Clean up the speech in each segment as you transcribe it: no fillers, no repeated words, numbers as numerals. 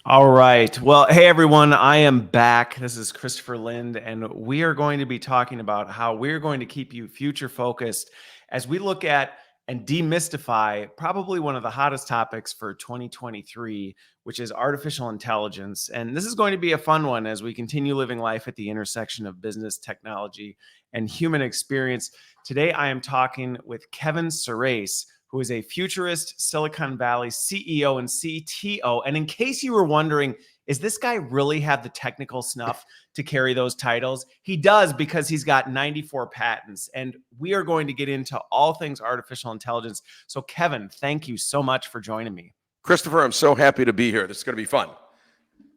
All right. Well, hey everyone, I am back. This is Christopher Lind, and we are going to be talking about how we're going to keep you future focused as we look at and demystify probably one of the hottest topics for 2023, which is artificial intelligence. And this is going to be a fun one as we continue living life at the intersection of business, technology, and human experience. Today, I am talking with Kevin Surace, who is a futurist, Silicon Valley CEO and CTO. And in case you were wondering, is this guy really have the technical snuff to carry those titles? He does, because he's got 94 patents. And we are going to get into all things artificial intelligence. So Kevin, thank you so much for joining me. Christopher, I'm so happy to be here. This is going to be fun.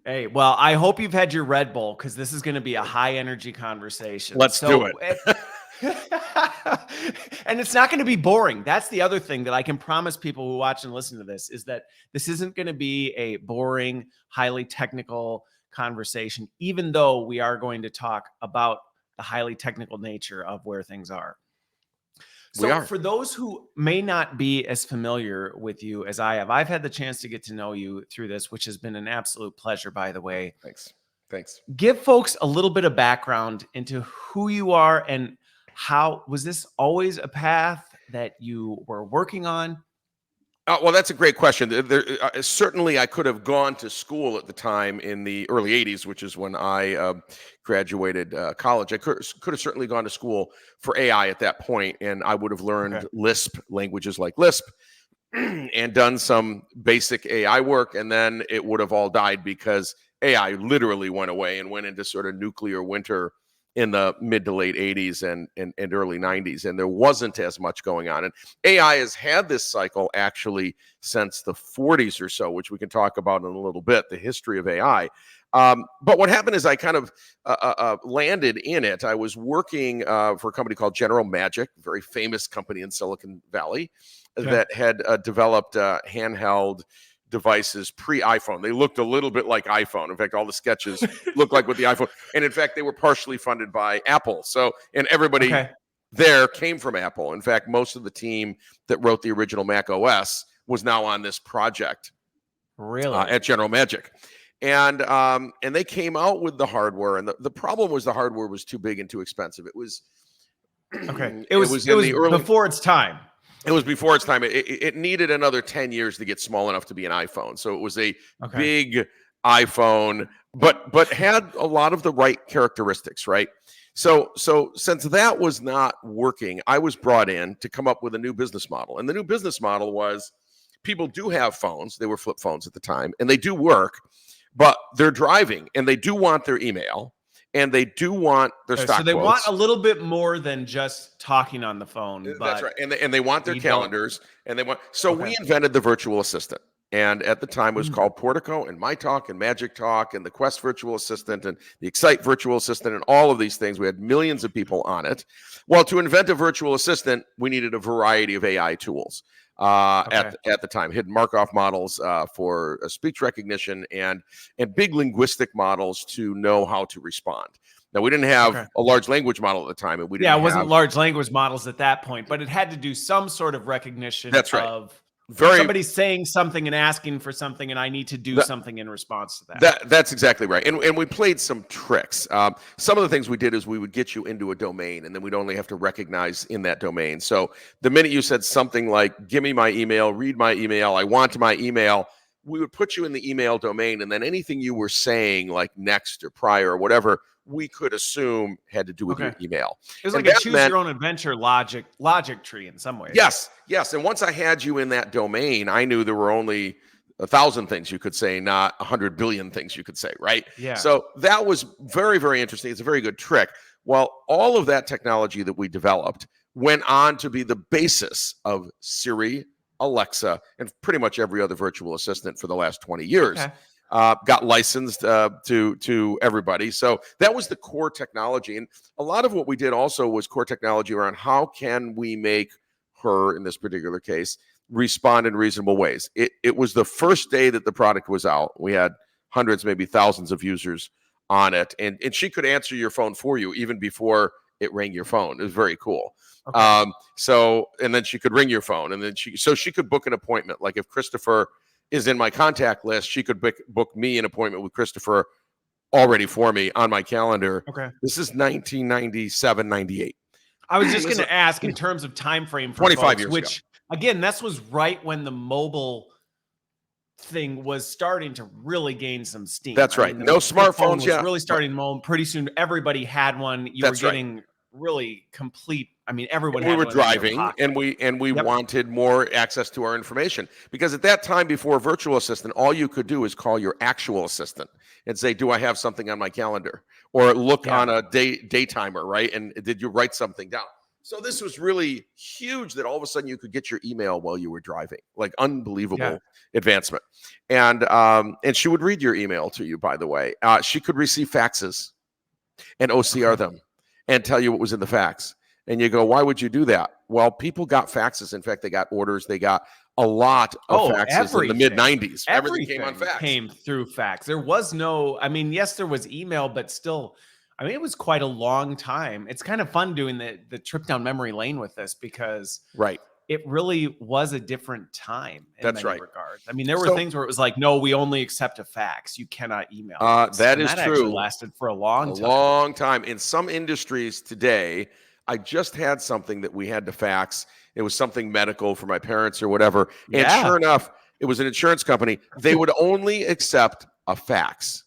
Hey, well, I hope you've had your Red Bull, because this is going to be a high energy conversation. Let's do it. And it's not going to be boring. That's the other thing that I can promise people who watch and listen to this, is that this isn't going to be a boring, highly technical conversation, even though we are going to talk about the highly technical nature of where things are. So for those who may not be as familiar with you as I have, I've had the chance to get to know you through this, which has been an absolute pleasure, by the way. Thanks. Give folks a little bit of background into who you are, and how was this always a path that you were working on? Well, that's a great question. Certainly, I could have gone to school at the time in the early 80s, which is when I graduated college. I could have certainly gone to school for AI at that point, and I would have learned Lisp, languages like Lisp, and done some basic AI work, and then it would have all died because AI literally went away and went into sort of nuclear winter in the mid to late 80s and early 90s, and there wasn't as much going on. And AI has had this cycle actually since the 40s or so, which we can talk about in a little bit, the history of AI. But what happened is I kind of landed in it. I was working for a company called General Magic, a very famous company in Silicon Valley, that had developed handheld devices pre-iPhone. They looked a little bit like iPhone. In fact, all the sketches looked like with the iPhone. And in fact, they were partially funded by Apple. So, and everybody there came from Apple. In fact, most of the team that wrote the original Mac OS was now on this project at General Magic. And they came out with the hardware. And the problem was the hardware was too big and too expensive. It was before its time. It was before its time. It needed another 10 years to get small enough to be an iPhone. So it was a big iPhone, but had a lot of the right characteristics, right? So since that was not working, I was brought in to come up with a new business model. And the new business model was, people do have phones. They were flip phones at the time, and they do work, but they're driving, and they do want their email. And they do want their stock quotes. So they want a little bit more than just talking on the phone. That's right. And they want their calendars. And they want. So we invented the virtual assistant. And at the time it was called Portico and MyTalk and Magic Talk and the Quest virtual assistant and the Excite virtual assistant and all of these things. We had millions of people on it. Well, to invent a virtual assistant, we needed a variety of AI tools. At the time, hidden Markov models for speech recognition and big linguistic models to know how to respond. Now, we didn't have a large language model at the time, and we didn't. It wasn't large language models at that point, but it had to do some sort of recognition. That's right. Of somebody saying something and asking for something, and I need to do something in response to that. That's exactly right. And we played some tricks. Some of the things we did is we would get you into a domain, and then we'd only have to recognize in that domain. So the minute you said something like, give me my email, read my email, I want my email, we would put you in the email domain, and then anything you were saying, like next or prior or whatever, we could assume had to do with your email. It was like a choose your own adventure logic tree in some ways. Yes. And once I had you in that domain, I knew there were only 1,000 things you could say, not 100 billion things you could say, right? Yeah. So that was very, very interesting. It's a very good trick. Well, all of that technology that we developed went on to be the basis of Siri, Alexa, and pretty much every other virtual assistant for the last 20 years. Got licensed to everybody. So that was the core technology. And a lot of what we did also was core technology around how can we make her, in this particular case, respond in reasonable ways. It was the first day that the product was out. We had hundreds, maybe thousands of users on it. And she could answer your phone for you even before it rang your phone. It was very cool. And then she could ring your phone, and then she could book an appointment. Like if Christopher is in my contact list. She could book me an appointment with Christopher already for me on my calendar. Okay. This is 1997, 98. I was just going to ask in terms of time frame for 25 folks, years which again, this was right when the mobile thing was starting to really gain some steam. That's right. No smartphones yet. Really starting to moan. Pretty soon, everybody had one. You were getting really complete. I mean, everyone. We were driving, and we wanted more access to our information, because at that time, before virtual assistant, all you could do is call your actual assistant and say, "Do I have something on my calendar?" Or look on a day timer, right? And did you write something down? So this was really huge, that all of a sudden you could get your email while you were driving. Like, unbelievable advancement. And she would read your email to you, by the way. She could receive faxes and OCR them and tell you what was in the fax. And you go, why would you do that? Well, people got faxes. In fact, they got orders. They got a lot of faxes in the mid-90s. Everything came on fax. Came through fax. There was no, I mean, yes, there was email, but still, I mean, it was quite a long time. It's kind of fun doing the trip down memory lane with this, because it really was a different time in many regards. I mean, there were things where it was like, no, we only accept a fax. You cannot email. That is true. Lasted for a long time. Long time. In some industries today, I just had something that we had to fax. It was something medical for my parents or whatever. And sure enough, it was an insurance company. They would only accept a fax.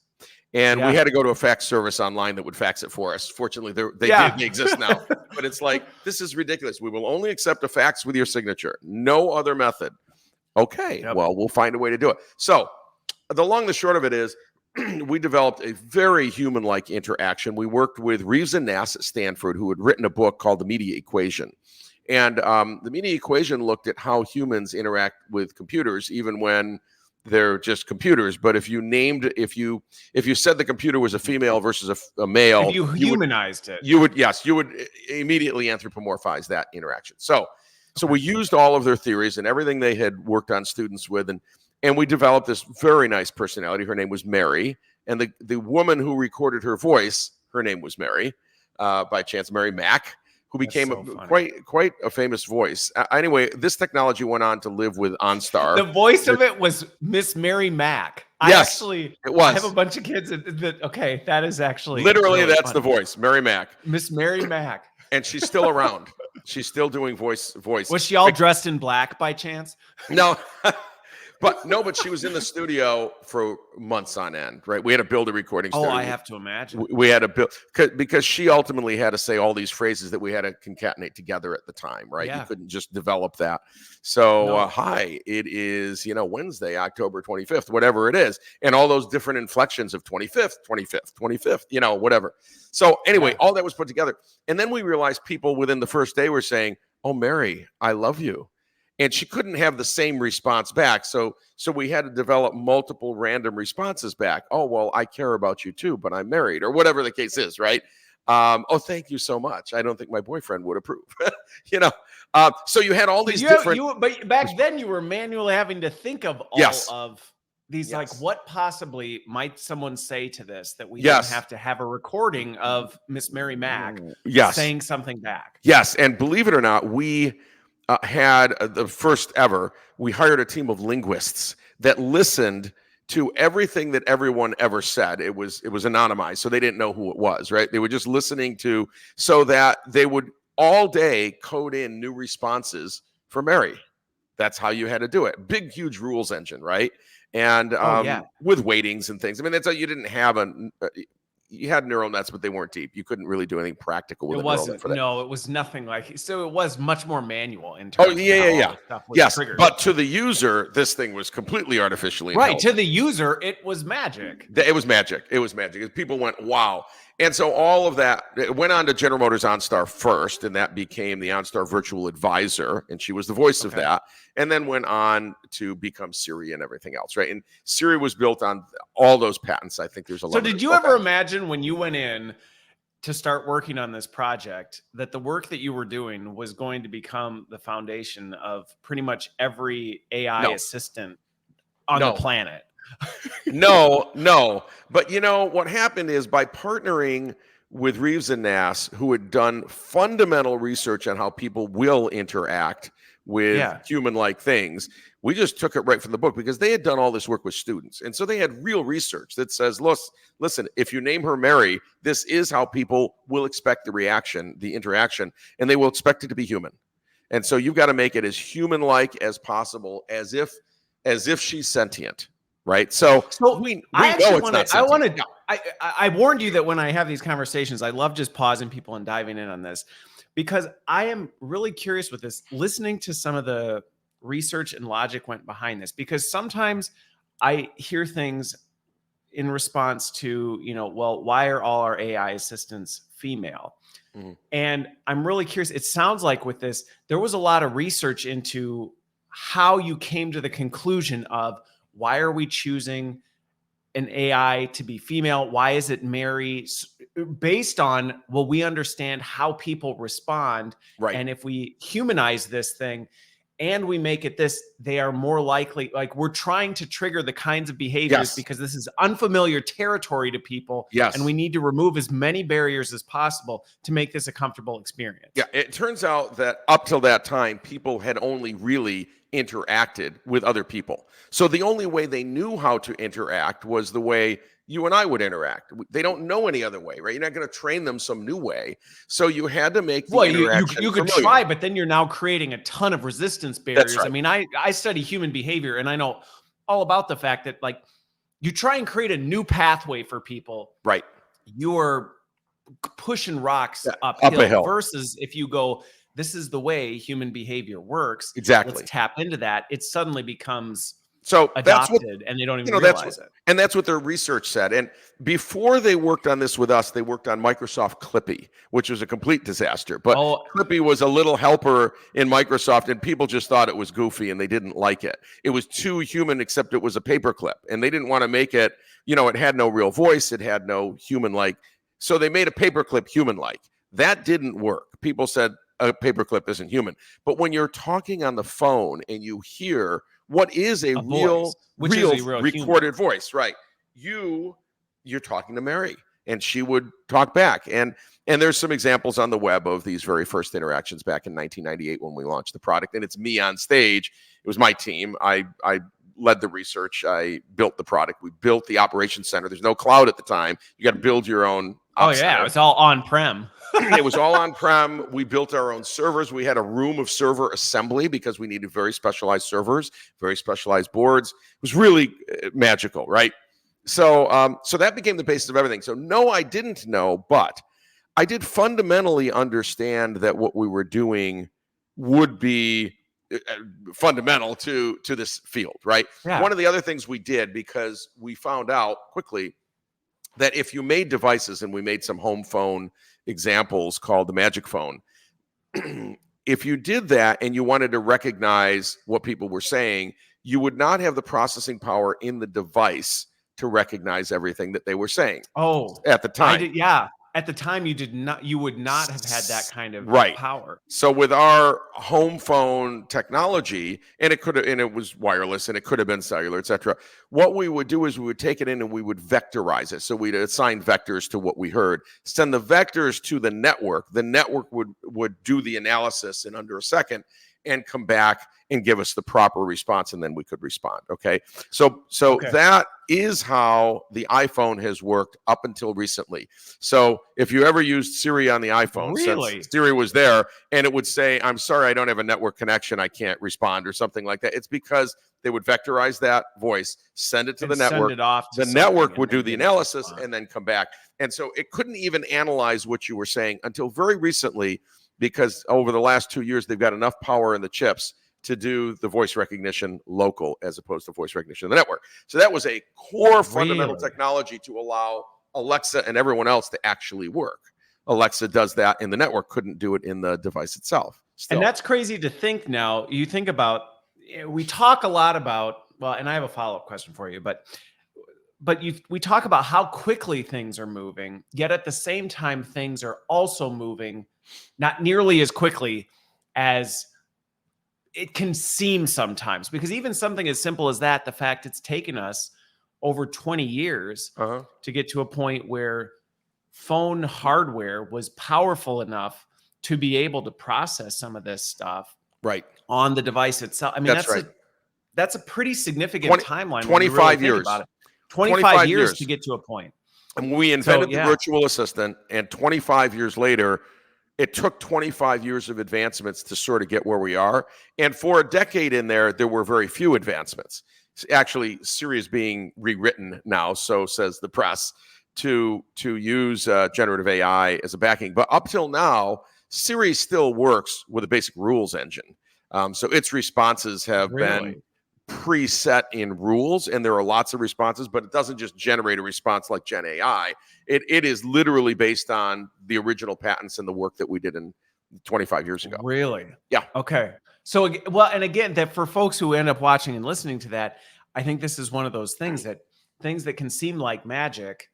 And we had to go to a fax service online that would fax it for us. Fortunately, they exist now. But it's like, this is ridiculous. We will only accept a fax with your signature. No other method. Okay, well, we'll find a way to do it. So the long and the short of it is, we developed a very human-like interaction. We worked with Reeves and Nass at Stanford, who had written a book called The Media Equation. And the Media Equation looked at how humans interact with computers, even when they're just computers. But if you said the computer was a female versus a male, if you humanized it, you would immediately anthropomorphize that interaction. So we used all of their theories and everything they had worked on students with, and we developed this very nice personality. Her name was Mary, and the woman who recorded her voice, her name was Mary, by chance, Mary Mack, who became quite a famous voice. Anyway, this technology went on to live with OnStar. The voice of it was Miss Mary Mack. Yes, it was. I have a bunch of kids that is actually literally really that's funny. The voice, Mary Mack. Miss Mary Mack. And she's still around. She's still doing voice. Was she all dressed in black by chance? No. But she was in the studio for months on end, right? We had to build a recording studio. Oh, I have to imagine. We had to build, because she ultimately had to say all these phrases that we had to concatenate together at the time, right? You couldn't just develop that. So, hi, it is, Wednesday, October 25th, whatever it is. And all those different inflections of 25th, 25th, 25th, whatever. So anyway, all that was put together. And then we realized people within the first day were saying, oh, Mary, I love you. And she couldn't have the same response back. So we had to develop multiple random responses back. Oh, well, I care about you too, but I'm married, or whatever the case is, right? Oh, thank you so much. I don't think my boyfriend would approve. So you had all these but back then you were manually having to think of all of these, like, what possibly might someone say to this that we don't have to have a recording of Miss Mary Mack saying something back. Yes, and believe it or not, we had the first ever, we hired a team of linguists that listened to everything that everyone ever said. It was anonymized, so they didn't know who it was, right? They were just listening so that they would all day code in new responses for Mary. That's how you had to do it. Big, huge rules engine, right? And with weightings and things. I mean, that's how you didn't have you had neural nets, but they weren't deep. You couldn't really do anything practical with a neural net for that. No, it was nothing like. So it was much more manual in terms of stuff was yes, triggered. But to the user, this thing was completely artificially intelligent. Right, to the user, it was magic. It was magic. It was magic. People went, wow. And so all of that, it went on to General Motors OnStar first, and that became the OnStar Virtual Advisor, and she was the voice of that, and then went on to become Siri and everything else, right? And Siri was built on all those patents. I think there's a lot. So did you ever imagine when you went in to start working on this project that the work that you were doing was going to become the foundation of pretty much every AI assistant on the planet? No. But what happened is, by partnering with Reeves and Nass, who had done fundamental research on how people will interact with human-like things, We just took it right from the book because they had done all this work with students. And so they had real research that says, listen, if you name her Mary, this is how people will expect the reaction, the interaction, and they will expect it to be human. And so you've got to make it as human-like as possible, as if she's sentient, right? So we know it's not sentient. I warned you that when I have these conversations, I love just pausing people and diving in on this, because I am really curious with this, listening to some of the research and logic went behind this, because sometimes I hear things in response to, well, why are all our AI assistants female? Mm-hmm. And I'm really curious. It sounds like with this, there was a lot of research into how you came to the conclusion of, why are we choosing an AI to be female? Why is it Mary? Based on, well, we understand how people respond. Right. And if we humanize this thing and we make it this, they are more likely, like, we're trying to trigger the kinds of behaviors because this is unfamiliar territory to people. Yes. And we need to remove as many barriers as possible to make this a comfortable experience. Yeah. It turns out that up till that time, people had only really interacted with other people. So the only way they knew how to interact was the way you and I would interact. They don't know any other way, right? You're not going to train them some new way. So you had to make the interaction you could try, but then you're now creating a ton of resistance barriers. Right. I mean, I study human behavior, and I know all about the fact that, like, you try and create a new pathway for people. Right. You're pushing rocks uphill versus if you go, this is the way human behavior works. Exactly. Let's tap into that. It suddenly becomes adopted, and they don't even realize it. And that's what their research said. And before they worked on this with us, they worked on Microsoft Clippy, which was a complete disaster. But Clippy was a little helper in Microsoft, and people just thought it was goofy and they didn't like it. It was too human, except it was a paperclip, and they didn't want to make it, it had no real voice. It had no human-like. So they made a paperclip human-like. That didn't work. People said a paperclip isn't human. But when you're talking on the phone and you hear what is a real recorded human voice, right? You're talking to Mary, and she would talk back. And there's some examples on the web of these very first interactions back in 1998 when we launched the product. And it's me on stage. It was my team. I led the research. I built the product. We built the operations center. There's no cloud at the time. You got to build your own. It was all on-prem. It was all on-prem. We built our own servers. We had a room of server assembly because we needed very specialized servers, very specialized boards. It was really magical, right? So that became the basis of everything. So no, I didn't know, but I did fundamentally understand that what we were doing would be fundamental to this field, right? Yeah. One of the other things we did, because we found out quickly that if you made devices, and we made some home phone examples called the Magic Phone, if you did that and you wanted to recognize what people were saying, you would not have the processing power in the device to recognize everything that they were saying. At the time. At the time, you would not have had that kind of power. So with our home phone technology, and it was wireless, and it could have been cellular, etc. What we would do is we would take it in and we would vectorize it. So we'd assign vectors to what we heard, send the vectors to the network. The network would do the analysis in under a second and come back and give us the proper response, and then we could respond. Okay. So that is how the iPhone has worked up until recently. So if you ever used Siri on the iPhone, since Siri was there, and it would say, "I'm sorry, I don't have a network connection, I can't respond," or something like that, it's because they would vectorize that voice, send it to the network. Send it off to the network would do the analysis and then come back. And so it couldn't even analyze what you were saying until very recently, because over the last 2 years, they've got enough power in the chips to do the voice recognition local as opposed to voice recognition in the network. So that was a core fundamental technology to allow Alexa and everyone else to actually work. Alexa does that in the network, couldn't do it in the device itself. And that's crazy to think now. You think about, we talk a lot about, well, and I have a follow-up question for you, but we talk about how quickly things are moving, yet at the same time, things are also moving not nearly as quickly as it can seem sometimes, because even something as simple as that, the fact it's taken us over 20 years to get to a point where phone hardware was powerful enough to be able to process some of this stuff right on the device itself. I mean, that's a pretty significant timeline. 25 years. About it. 25 years to get to a point. And we invented the virtual assistant, and 25 years later, it took 25 years of advancements to sort of get where we are. And for a decade in there were very few advancements. Actually, Siri is being rewritten now, so says the press, to use generative AI as a backing. But up till now, Siri still works with a basic rules engine. So its responses have been preset in rules, and there are lots of responses, but it doesn't just generate a response like Gen AI. It is literally based on the original patents and the work that we did in 25 years ago. Really? Yeah. Okay. So, well, and again, that for folks who end up watching and listening to that, I think this is one of those things that can seem like magic.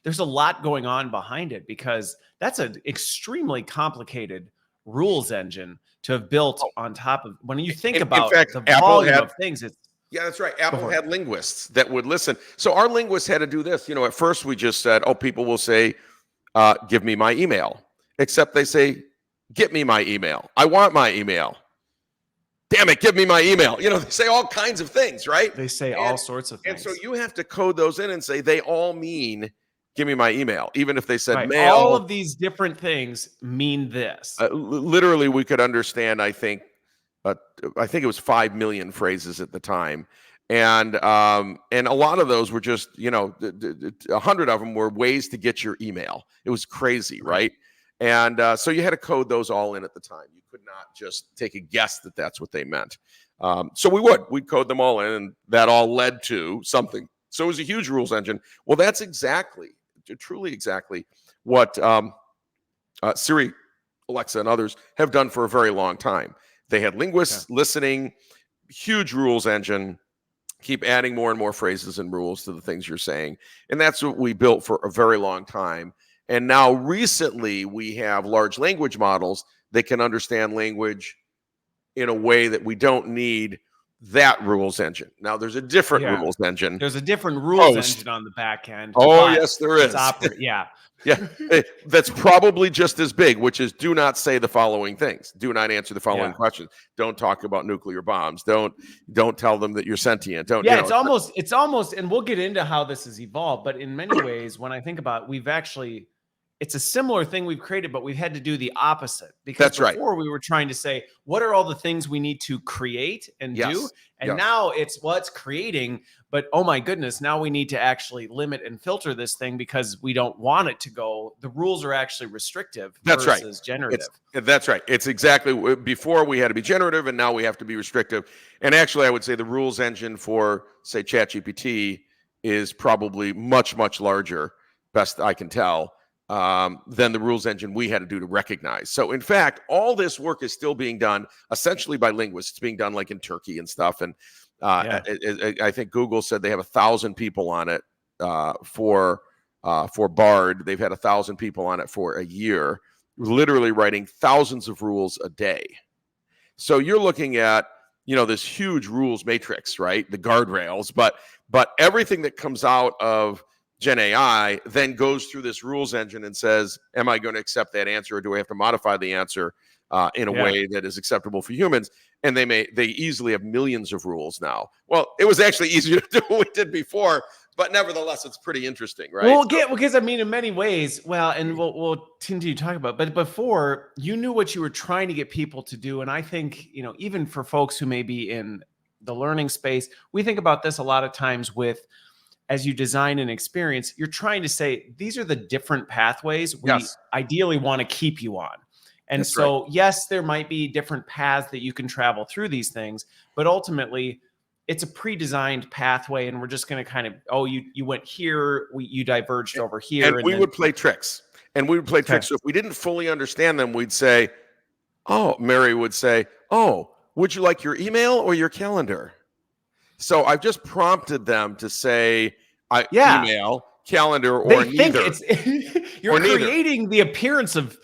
There's a lot going on behind it, because that's an extremely complicated rules engine to have built on top of. When you think about the volume of things, it's yeah, that's right. Apple had linguists that would listen. So our linguists had to do this. You know, at first we just said, oh, people will say, give me my email. Except they say, get me my email. I want my email. Damn it, give me my email. You know, they say all kinds of things, right? They say all sorts of things. And so you have to code those in and say they all mean give me my email, even if they said mail. All of these different things mean this. Literally, we could understand, I think it was 5 million phrases at the time. And a lot of those were just, 100 of them were ways to get your email. It was crazy, right? And so you had to code those all in at the time. You could not just take a guess that that's what they meant. So we'd code them all in, and that all led to something. So it was a huge rules engine. Well, that's truly exactly what Siri, Alexa, and others have done for a very long time. They had linguists listening, huge rules engine, keep adding more and more phrases and rules to the things you're saying. And that's what we built for a very long time. And now recently we have large language models that can understand language in a way that we don't need that rules engine. Now there's a different rules engine. There's a different rules engine on the back end. Oh, yes, there is. Yeah. That's probably just as big, which is do not say the following things. Do not answer the following questions. Don't talk about nuclear bombs. Don't tell them that you're sentient. It's almost, and we'll get into how this has evolved, but in many ways, when I think about it, it's a similar thing we've created, but we've had to do the opposite, because before we were trying to say, what are all the things we need to create and do? And now it's creating, but oh my goodness, now we need to actually limit and filter this thing because we don't want it to go. The rules are actually restrictive versus generative. That's right. It's exactly, before we had to be generative, and now we have to be restrictive. And actually, I would say the rules engine for, say, ChatGPT is probably much, much larger, best I can tell, than the rules engine we had to do to recognize. So in fact, all this work is still being done essentially by linguists. It's being done like in Turkey and stuff. And I think Google said they have 1,000 people on it for Bard. They've had 1,000 people on it for a year, literally writing thousands of rules a day. So you're looking at, this huge rules matrix, right? The guardrails, but everything that comes out of Gen AI then goes through this rules engine and says, am I going to accept that answer, or do I have to modify the answer in a way that is acceptable for humans? And they easily have millions of rules now. Well, it was actually easier to do what we did before, but nevertheless, it's pretty interesting, right? Well, because I mean, in many ways, and we'll continue to talk about, but before, you knew what you were trying to get people to do. And I think, even for folks who may be in the learning space, we think about this a lot of times with, as you design an experience, you're trying to say, these are the different pathways we ideally want to keep you on. And yes, there might be different paths that you can travel through these things, but ultimately it's a pre-designed pathway, and we're just going to kind of, you went here, you diverged over here. And we would play tricks. So if we didn't fully understand them, we'd say, Mary would say, would you like your email or your calendar? So I've just prompted them to say email, calendar, or neither. You're creating the appearance of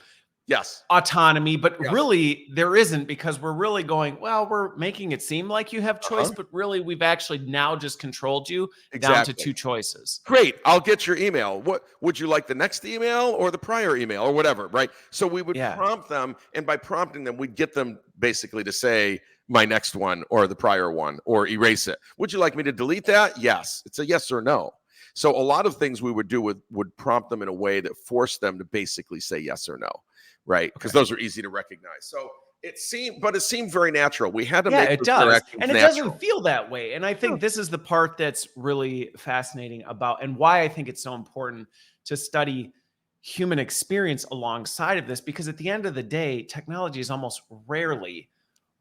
Yes. autonomy, but Yes. really there isn't, because we're really going, well, we're making it seem like you have choice, but really we've actually now just controlled you down to Exactly. 2 choices. Great. I'll get your email. What would you like, the next email or the prior email or whatever, right? So we would Yeah. prompt them, and by prompting them, we'd get them basically to say my next one or the prior one or erase it. Would you like me to delete that? Yes. It's a yes or no. So a lot of things we would do would prompt them in a way that forced them to basically say yes or no, right? Because those are easy to recognize. So it seemed very natural. We had to Yeah, make it those does. interactions And it natural. doesn't feel that way. And I think this is the part that's really fascinating about, and why I think it's so important to study human experience alongside of this, because at the end of the day, technology is almost rarely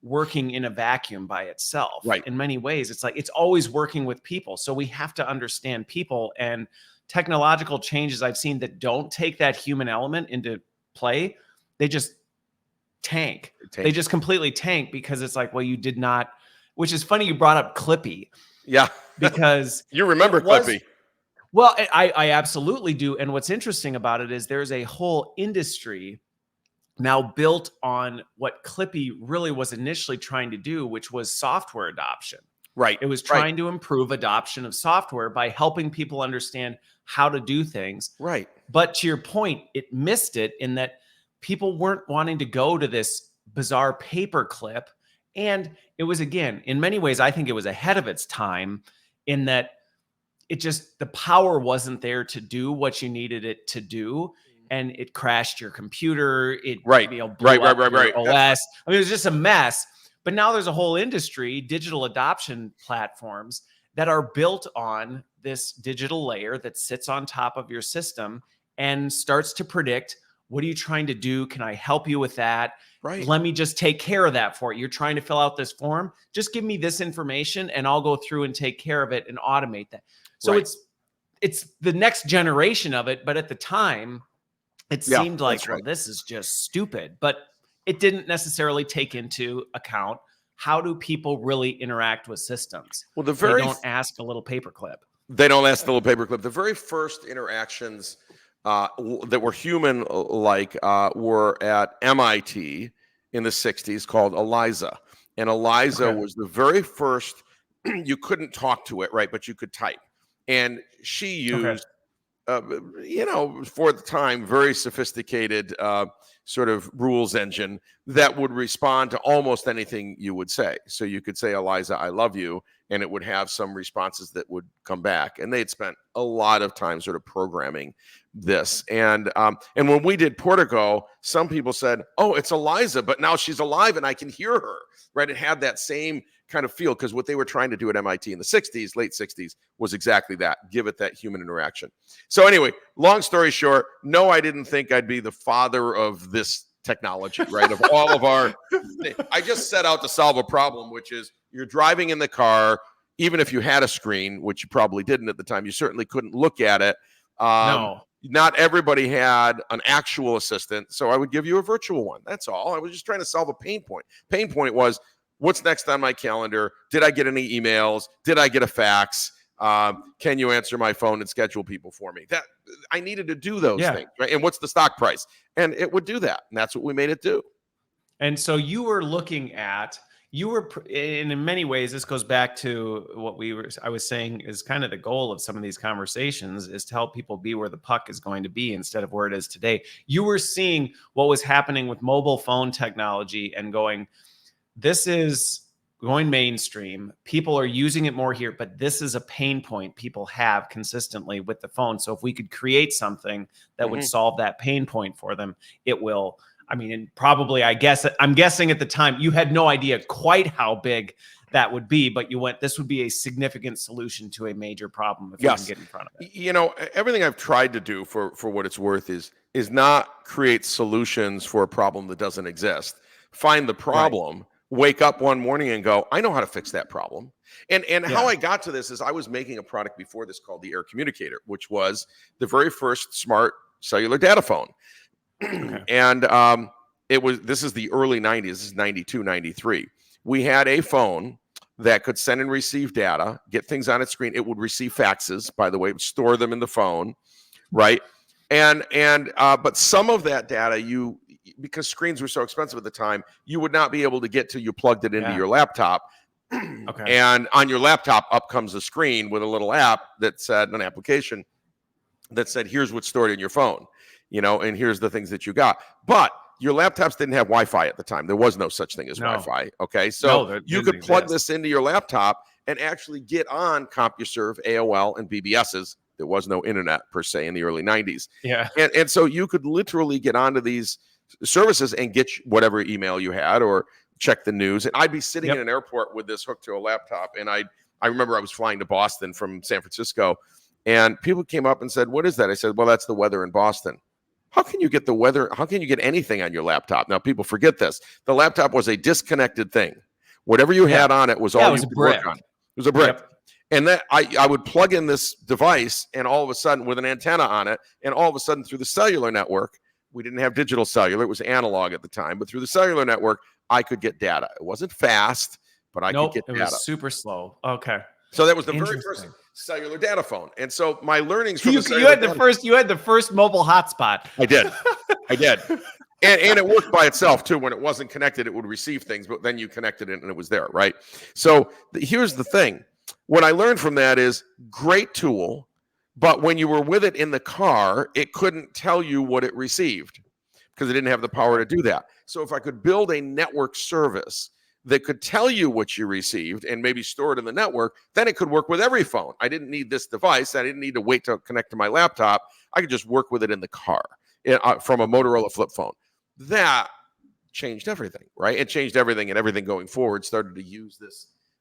working in a vacuum by itself. Right. In many ways, it's like it's always working with people. So we have to understand people, and technological changes I've seen that don't take that human element into play, they just tank. They just completely tank, because it's like, well, you did not, which is funny you brought up Clippy, Yeah. because You remember it was, Clippy. well, I absolutely do. And what's interesting about it is there's a whole industry now built on what Clippy really was initially trying to do, which was software adoption. Right. It was Right. trying to improve adoption of software by helping people understand how to do things. Right. But to your point, it missed it in that people weren't wanting to go to this bizarre paperclip. And it was, again, in many ways, I think it was ahead of its time, in that it just, the power wasn't there to do what you needed it to do. And it crashed your computer. It Right. blew Right. up Right. your Right. OS. I mean, it was just a mess. But now there's a whole industry, digital adoption platforms, that are built on this digital layer that sits on top of your system and starts to predict, what are you trying to do? Can I help you with that? Right. Let me just take care of that for you. You're trying to fill out this form. Just give me this information and I'll go through and take care of it and automate that. So Right. it's the next generation of it. But at the time, it Yeah, seemed like, that's well, right. this is just stupid. But it didn't necessarily take into account, how do people really interact with systems? Well, They don't ask a little paperclip. they don't ask the little paperclip. The very first interactions that were human like were at MIT in the 60s, called Eliza. And Eliza Okay. was the very first, you couldn't talk to it, right? But you could type. And she used, for the time, very sophisticated sort of rules engine that would respond to almost anything you would say. So you could say, Eliza, I love you, and it would have some responses that would come back. And they'd spent a lot of time sort of programming this. And when we did Portico, some people said, oh, it's Eliza, but now she's alive and I can hear her, right? It had that same kind of feel, because what they were trying to do at MIT in the 60s, late 60s, was exactly that, give it that human interaction. So anyway, long story short, no, I didn't think I'd be the father of this technology, right? Of all of our, I just set out to solve a problem, which is, you're driving in the car, even if you had a screen, which you probably didn't at the time, you certainly couldn't look at it. No. Not everybody had an actual assistant, so I would give you a virtual one. That's all. I was just trying to solve a pain point. Pain point was, what's next on my calendar? Did I get any emails? Did I get a fax? Can you answer my phone and schedule people for me? That I needed to do those things, right? And what's the stock price? And it would do that. And that's what we made it do. And so you were looking at, and in many ways, this goes back to what I was saying is kind of the goal of some of these conversations, is to help people be where the puck is going to be instead of where it is today. You were seeing what was happening with mobile phone technology and going, this is going mainstream. People are using it more here, but this is a pain point people have consistently with the phone. So if we could create something that would solve that pain point for them, it will. I mean, and probably, I'm guessing at the time you had no idea quite how big that would be, but you went, this would be a significant solution to a major problem if you can get in front of it. Everything I've tried to do for what it's worth is not create solutions for a problem that doesn't exist. Find the problem, wake up one morning and go, I know how to fix that problem. And how I got to this is, I was making a product before this called the Air Communicator, which was the very first smart cellular data phone. And this is the early 90s. This is 92, 93. We had a phone that could send and receive data, get things on its screen. It would receive faxes, by the way, store them in the phone, right? But some of that data, because screens were so expensive at the time, you would not be able to get till you plugged it into your laptop. Okay. And on your laptop, up comes a screen with a little app that said, an application that said, here's what's stored in your phone, and here's the things that you got. But your laptops didn't have Wi-Fi at the time. There was no such thing as Wi-Fi. Okay. So you could plug this into your laptop and actually get on CompuServe, AOL, and BBSs. There was no internet per se in the early 90s. Yeah. And so you could literally get onto these services and get whatever email you had or check the news. And I'd be sitting in an airport with this hooked to a laptop. And I remember I was flying to Boston from San Francisco, and people came up and said, what is that? I said, well, that's the weather in Boston. How can you get the weather? How can you get anything on your laptop? Now, people forget this. The laptop was a disconnected thing. Whatever you had on it was all you could work on. It was a brick. Yep. And that I would plug in this device, and all of a sudden, with an antenna on it, and all of a sudden through the cellular network, we didn't have digital cellular. It was analog at the time. But through the cellular network, I could get data. It wasn't fast, but I could get data. It was super slow. Okay. So that was the very first cellular data phone. And so my learnings from you had the first mobile hotspot. I did. And it worked by itself too. When it wasn't connected, it would receive things, but then you connected it and it was there, right? So here's the thing. What I learned from that is great tool, but when you were with it in the car, it couldn't tell you what it received because it didn't have the power to do that. So if I could build a network service that could tell you what you received and maybe store it in the network, then it could work with every phone. I didn't need this device. I didn't need to wait to connect to my laptop. I could just work with it in the car from a Motorola flip phone. That changed everything, right? It changed everything, and everything going forward started to use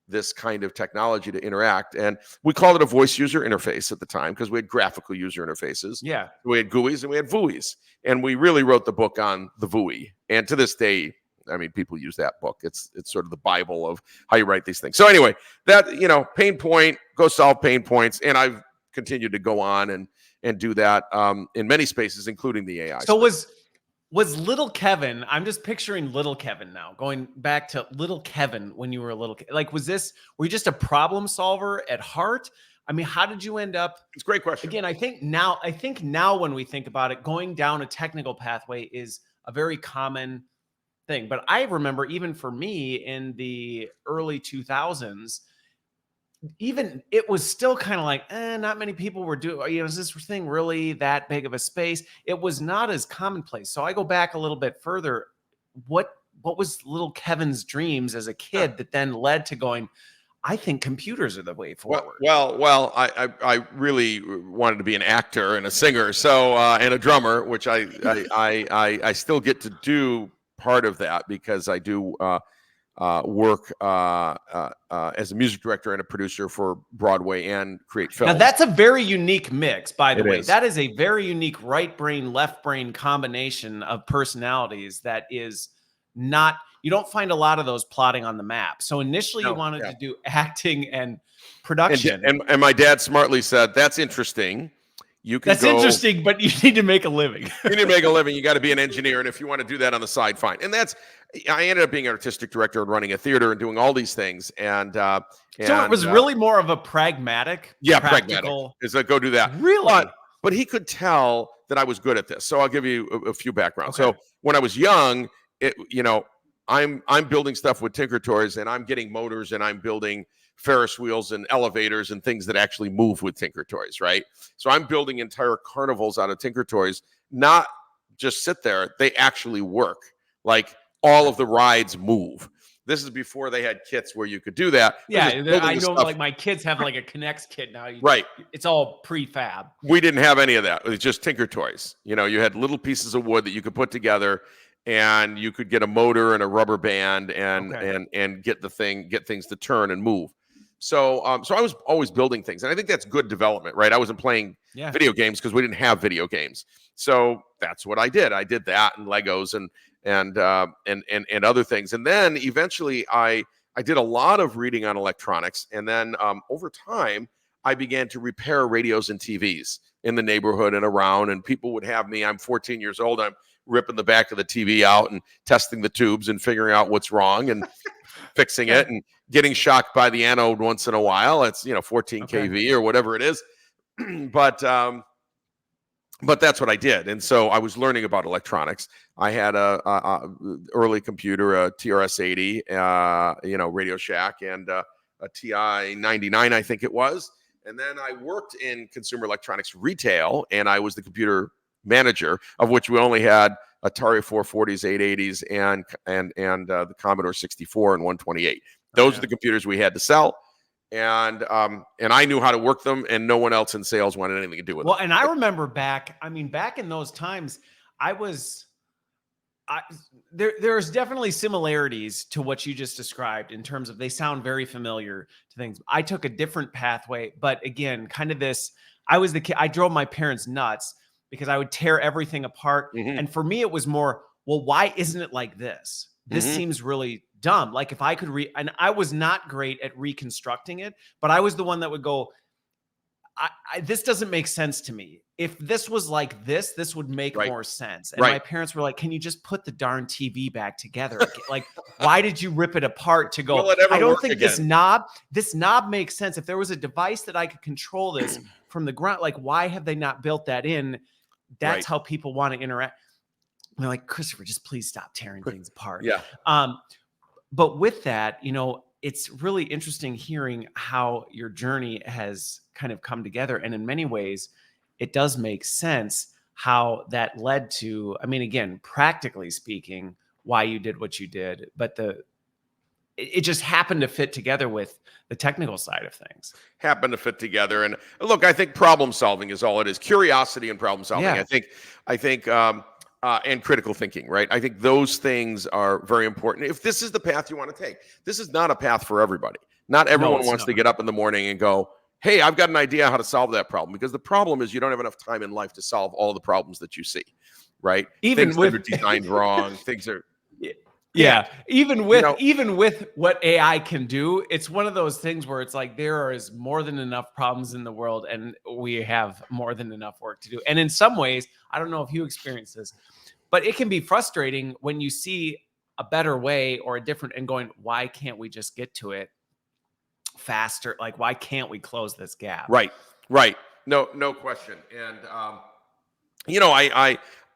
this kind of technology to interact. And we called it a voice user interface at the time because we had graphical user interfaces. Yeah. We had GUIs and we had VUIs. And we really wrote the book on the VUI. And to this day, I mean, people use that book. It's sort of the Bible of how you write these things. So anyway, that, pain point, go solve pain points. And I've continued to go on and do that in many spaces, including the AI. So was little Kevin, I'm just picturing little Kevin now, going back to little Kevin when you were a little kid. Like, were you just a problem solver at heart? I mean, how did you end up? It's a great question. Again, I think now when we think about it, going down a technical pathway is a very common thing. But I remember even for me in the early 2000s, even it was still kind of like, not many people were doing, is this thing really that big of a space? It was not as commonplace. So I go back a little bit further. What was little Kevin's dreams as a kid that then led to going, I think computers are the way forward? Well, I really wanted to be an actor and a singer, so and a drummer, which I still get to do part of that because I do work as a music director and a producer for Broadway and create films. Now that's a very unique mix, by the way. That is a very unique right brain, left brain combination of personalities that is not, you don't find a lot of those plotting on the map. So initially you wanted to do acting and production. And my dad smartly said, that's interesting. That's interesting, but you need to make a living. You need to make a living. You got to be an engineer. And if you want to do that on the side, fine. And I ended up being an artistic director and running a theater and doing all these things. So it was really more of a pragmatic. Pragmatic. Is like, go do that. Really? But he could tell that I was good at this. So I'll give you a few backgrounds. Okay. So when I was young, I'm building stuff with Tinker Toys, and I'm getting motors, and I'm building Ferris wheels and elevators and things that actually move with Tinker Toys, right? So I'm building entire carnivals out of Tinker Toys, not just sit there. They actually work. Like all of the rides move. This is before they had kits where you could do that. Yeah, I know, like my kids have like a Connects kit now. Right. It's all prefab. We didn't have any of that. It was just Tinker Toys. You had little pieces of wood that you could put together, and you could get a motor and a rubber band and get things to turn and move. So I was always building things, and I think that's good development, right? I wasn't playing video games because we didn't have video games. So that's what I did. I did that and Legos and other things. And then eventually I did a lot of reading on electronics. And then over time, I began to repair radios and TVs in the neighborhood and around, and people would have me. I'm 14 years old. I'm ripping the back of the TV out and testing the tubes and figuring out what's wrong and fixing it and getting shocked by the anode once in a while. It's 14 kV or whatever it is. But but that's what I did. And so I was learning about electronics. I had a early computer, a TRS-80, Radio Shack, and a TI-99, I think it was. And then I worked in consumer electronics retail, and I was the computer manager, of which we only had Atari 440s, 880s, and the Commodore 64 and 128. Those are the computers we had to sell. And I knew how to work them, and no one else in sales wanted anything to do with them. Well, and I remember back in those times, there's definitely similarities to what you just described in terms of they sound very familiar to things. I took a different pathway, but again, kind of this, I was the kid, I drove my parents nuts because I would tear everything apart. Mm-hmm. And for me, it was more, well, why isn't it like this? This seems really dumb. Like if I could and I was not great at reconstructing it, but I was the one that would go, this doesn't make sense to me. If this was like this would make more sense. And my parents were like, can you just put the darn TV back together? Like, why did you rip it apart to go, I don't think this knob makes sense. If there was a device that I could control this from the ground, like why have they not built that in? That's how people want to interact. They're like, Christopher, just please stop tearing things apart. Yeah. But with that, it's really interesting hearing how your journey has kind of come together. And in many ways, it does make sense how that led to, I mean, again, practically speaking, why you did what you did, but it just happened to fit together with the technical side of things. Happened to fit together. And look, I think problem solving is all it is. Curiosity and problem solving. Yeah. I think, and critical thinking, right? I think those things are very important. If this is the path you want to take, this is not a path for everybody. Not everyone wants to get up in the morning and go, hey, I've got an idea how to solve that problem. Because the problem is you don't have enough time in life to solve all the problems that you see, right? Even things that are designed wrong, things are... Yeah. Even with what AI can do, it's one of those things where it's like there is more than enough problems in the world and we have more than enough work to do. And in some ways, I don't know if you experience this, but it can be frustrating when you see a better way or a different and going, why can't we just get to it faster? Like, why can't we close this gap? Right. No question. And,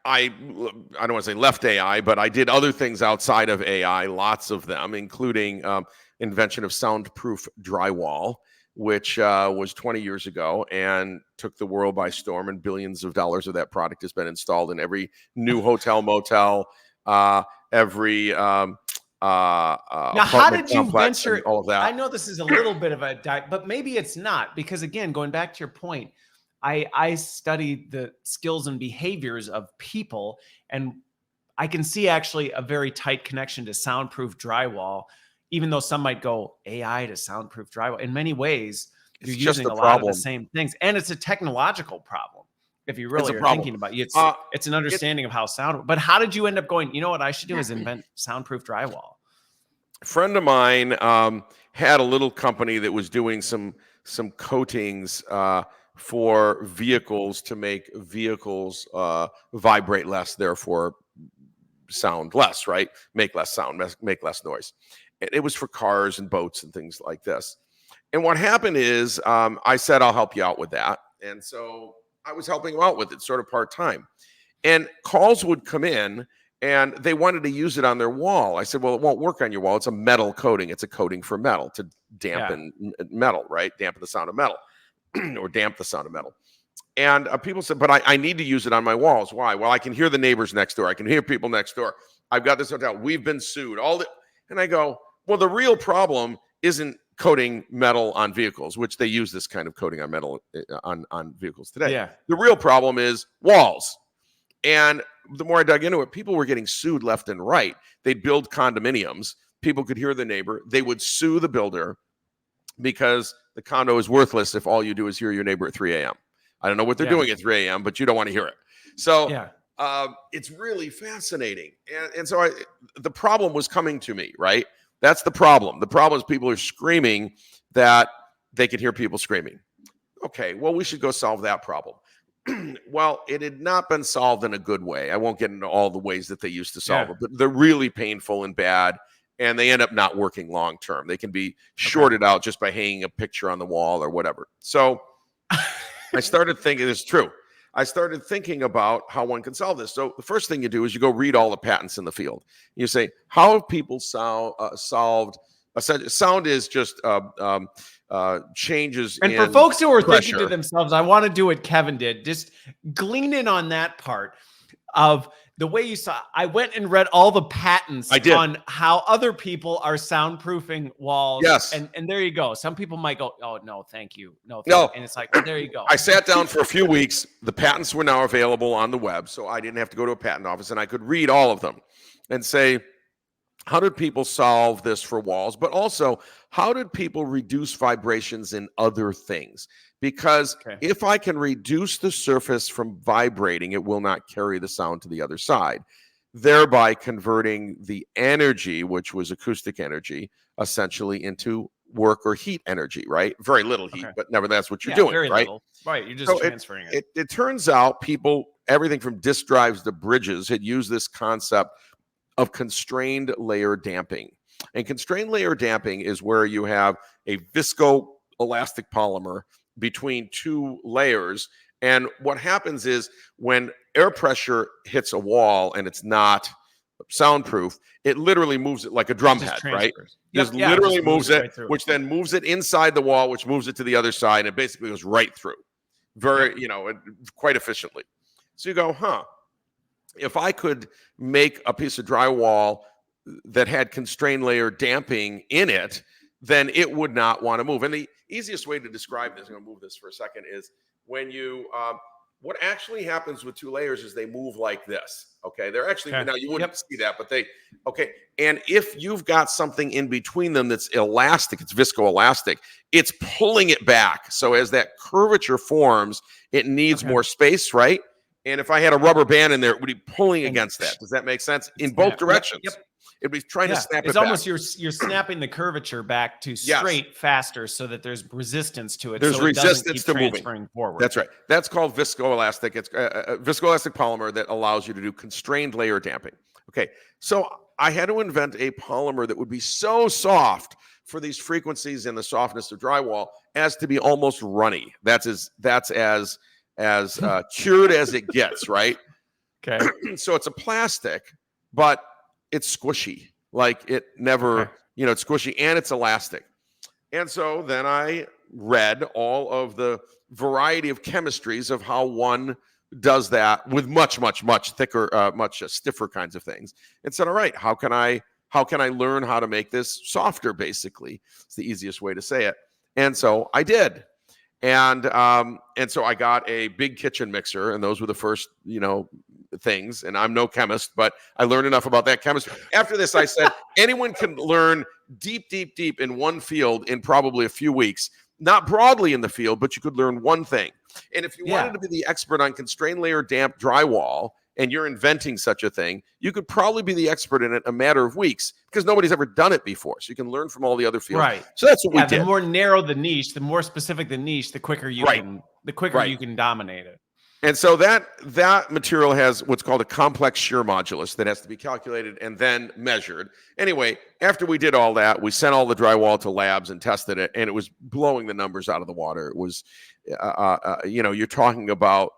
I don't want to say left AI, but I did other things outside of AI, lots of them, including invention of soundproof drywall, which was 20 years ago and took the world by storm, and billions of dollars of that product has been installed in every new hotel, motel, every now, how did you venture all of that? I know this is a little bit of a but maybe it's not, because again, going back to your point, I study the skills and behaviors of people, and I can see actually a very tight connection to soundproof drywall, even though some might go AI to soundproof drywall. In many ways, you're using a lot of the same things, and it's a technological problem. If you really are thinking about it, it's an understanding of how sound. But how did you end up going, you know what I should do is invent soundproof drywall? A friend of mine had a little company that was doing some coatings for vehicles to make vehicles vibrate less, therefore sound less, right? Make less sound, make less noise. It was for cars and boats and things like this. And what happened is I said, I'll help you out with that. And so I was helping him out with it sort of part-time. And calls would come in and they wanted to use it on their wall. I said, well, it won't work on your wall. It's a metal coating. It's a coating for metal to dampen metal, right? Dampen the sound of metal. Or damp the sound of metal. And people said, but I need to use it on my walls. Why? Well, I can hear the neighbors next door. I can hear people next door. I've got this hotel. We've been sued. And I go, well, the real problem isn't coating metal on vehicles, which they use this kind of coating on metal on vehicles today. Yeah. The real problem is walls. And the more I dug into it, people were getting sued left and right. They'd build condominiums. People could hear the neighbor. They would sue the builder because the condo is worthless if all you do is hear your neighbor at 3 a.m. I don't know what they're doing at 3 a.m., but you don't want to hear it. So it's really fascinating. And so the problem was coming to me, right? That's the problem. The problem is people are screaming that they could hear people screaming. Okay, well, we should go solve that problem. Well, it had not been solved in a good way. I won't get into all the ways that they used to solve it, but they're really painful and bad. And they end up not working long term. They can be shorted out just by hanging a picture on the wall or whatever. So I started thinking, it's true. I started thinking about how one can solve this. So the first thing you do is you go read all the patents in the field. You say, how have people solved? Sound is just changes And in for folks who are pressure. thinking to themselves, I want to do what Kevin did, just glean in on that part of the way you saw. I went and read all the patents on how other people are soundproofing walls. Yes. And there you go. Some people might go, oh, no, thank you. No. And it's like, well, there you go. I sat down for a few weeks. The patents were now available on the web, so I didn't have to go to a patent office, and I could read all of them and say, how did people solve this for walls? But also, how did people reduce vibrations in other things? Because if I can reduce the surface from vibrating, it will not carry the sound to the other side, thereby converting the energy, which was acoustic energy, essentially into work or heat energy, right? Very little heat, but nevertheless, what you're doing, very right? little. Right, you're just transferring it. It turns out people, everything from disk drives to bridges, had used this concept of constrained layer damping. And constrained layer damping is where you have a viscoelastic polymer between two layers. And what happens is when air pressure hits a wall and it's not soundproof, it literally moves it like a drum head, right? Just literally moves it, right, which then moves it inside the wall, which moves it to the other side, and it basically goes right through very, quite efficiently. So you go, if I could make a piece of drywall that had constrained layer damping in it, then it would not want to move. And the easiest way to describe this, I'm going to move this for a second, is when you, what actually happens with two layers is they move like this. Okay. They're actually, now you wouldn't see that, but and if you've got something in between them that's elastic, it's viscoelastic, it's pulling it back. So as that curvature forms, it needs more space, right? And if I had a rubber band in there, it would be pulling against that. Does that make sense? In both directions. It'd be trying to snap it back. It's almost you're snapping the curvature back to straight faster so that there's resistance to it. There's so resistance to moving forward. That's right. That's called viscoelastic. It's a viscoelastic polymer that allows you to do constrained layer damping. Okay, so I had to invent a polymer that would be so soft for these frequencies and the softness of drywall as to be almost runny. That's as cured as it gets, right? Okay. So it's a plastic, but it's squishy. Like it never, it's squishy and it's elastic. And so then I read all of the variety of chemistries of how one does that with much thicker, much stiffer kinds of things, and said, all right, how can I learn how to make this softer? Basically, it's the easiest way to say it. And so I did. And so I got a big kitchen mixer, and those were the first, things. And I'm no chemist, but I learned enough about that chemistry. After this, I said, anyone can learn deep in one field in probably a few weeks, not broadly in the field, but you could learn one thing. And if you wanted to be the expert on constrained layer damp drywall, and you're inventing such a thing, you could probably be the expert in it a matter of weeks because nobody's ever done it before. So you can learn from all the other fields. Right. So that's what we did. The more narrow the niche, the more specific the niche, the quicker you can dominate it. And so that material has what's called a complex shear modulus that has to be calculated and then measured. Anyway, after we did all that, we sent all the drywall to labs and tested it, and it was blowing the numbers out of the water. It was, you're talking about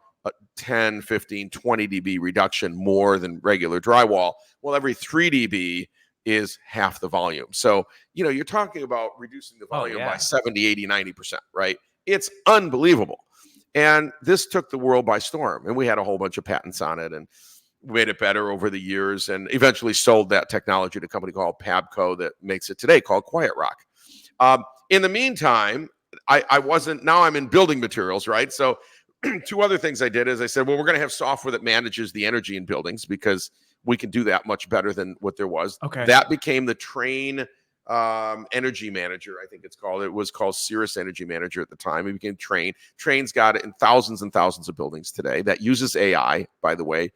10, 15, 20 dB reduction more than regular drywall. Well, every 3 dB is half the volume. So, you're talking about reducing the volume by 70, 80, 90%, right? It's unbelievable. And this took the world by storm. And we had a whole bunch of patents on it and made it better over the years and eventually sold that technology to a company called Pabco that makes it today called Quiet Rock. In the meantime, now I'm in building materials, right? So two other things I did is I said, well, we're going to have software that manages the energy in buildings because we can do that much better than what there was. Okay. That became the Train Energy Manager, I think it's called. It was called Surace Energy Manager at the time. It became Train. Train's got it in thousands and thousands of buildings today. That uses AI, by the way,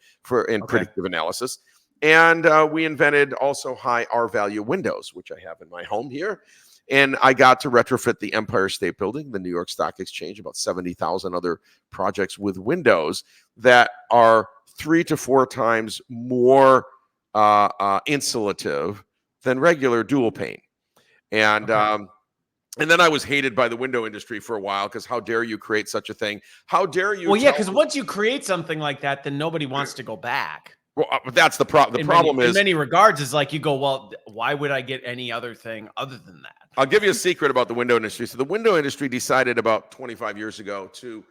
in predictive analysis. And we invented also high R-value windows, which I have in my home here. And I got to retrofit the Empire State Building, the New York Stock Exchange, about 70,000 other projects with windows that are 3 to 4 times more insulative than regular dual pane. And And then I was hated by the window industry for a while because how dare you create such a thing? How dare you? Well, yeah, because once you create something like that, then nobody wants to go back. Well, that's the problem. The problem is, in many regards, is like you go, well, why would I get any other thing other than that? I'll give you a secret about the window industry. So the window industry decided about 25 years ago to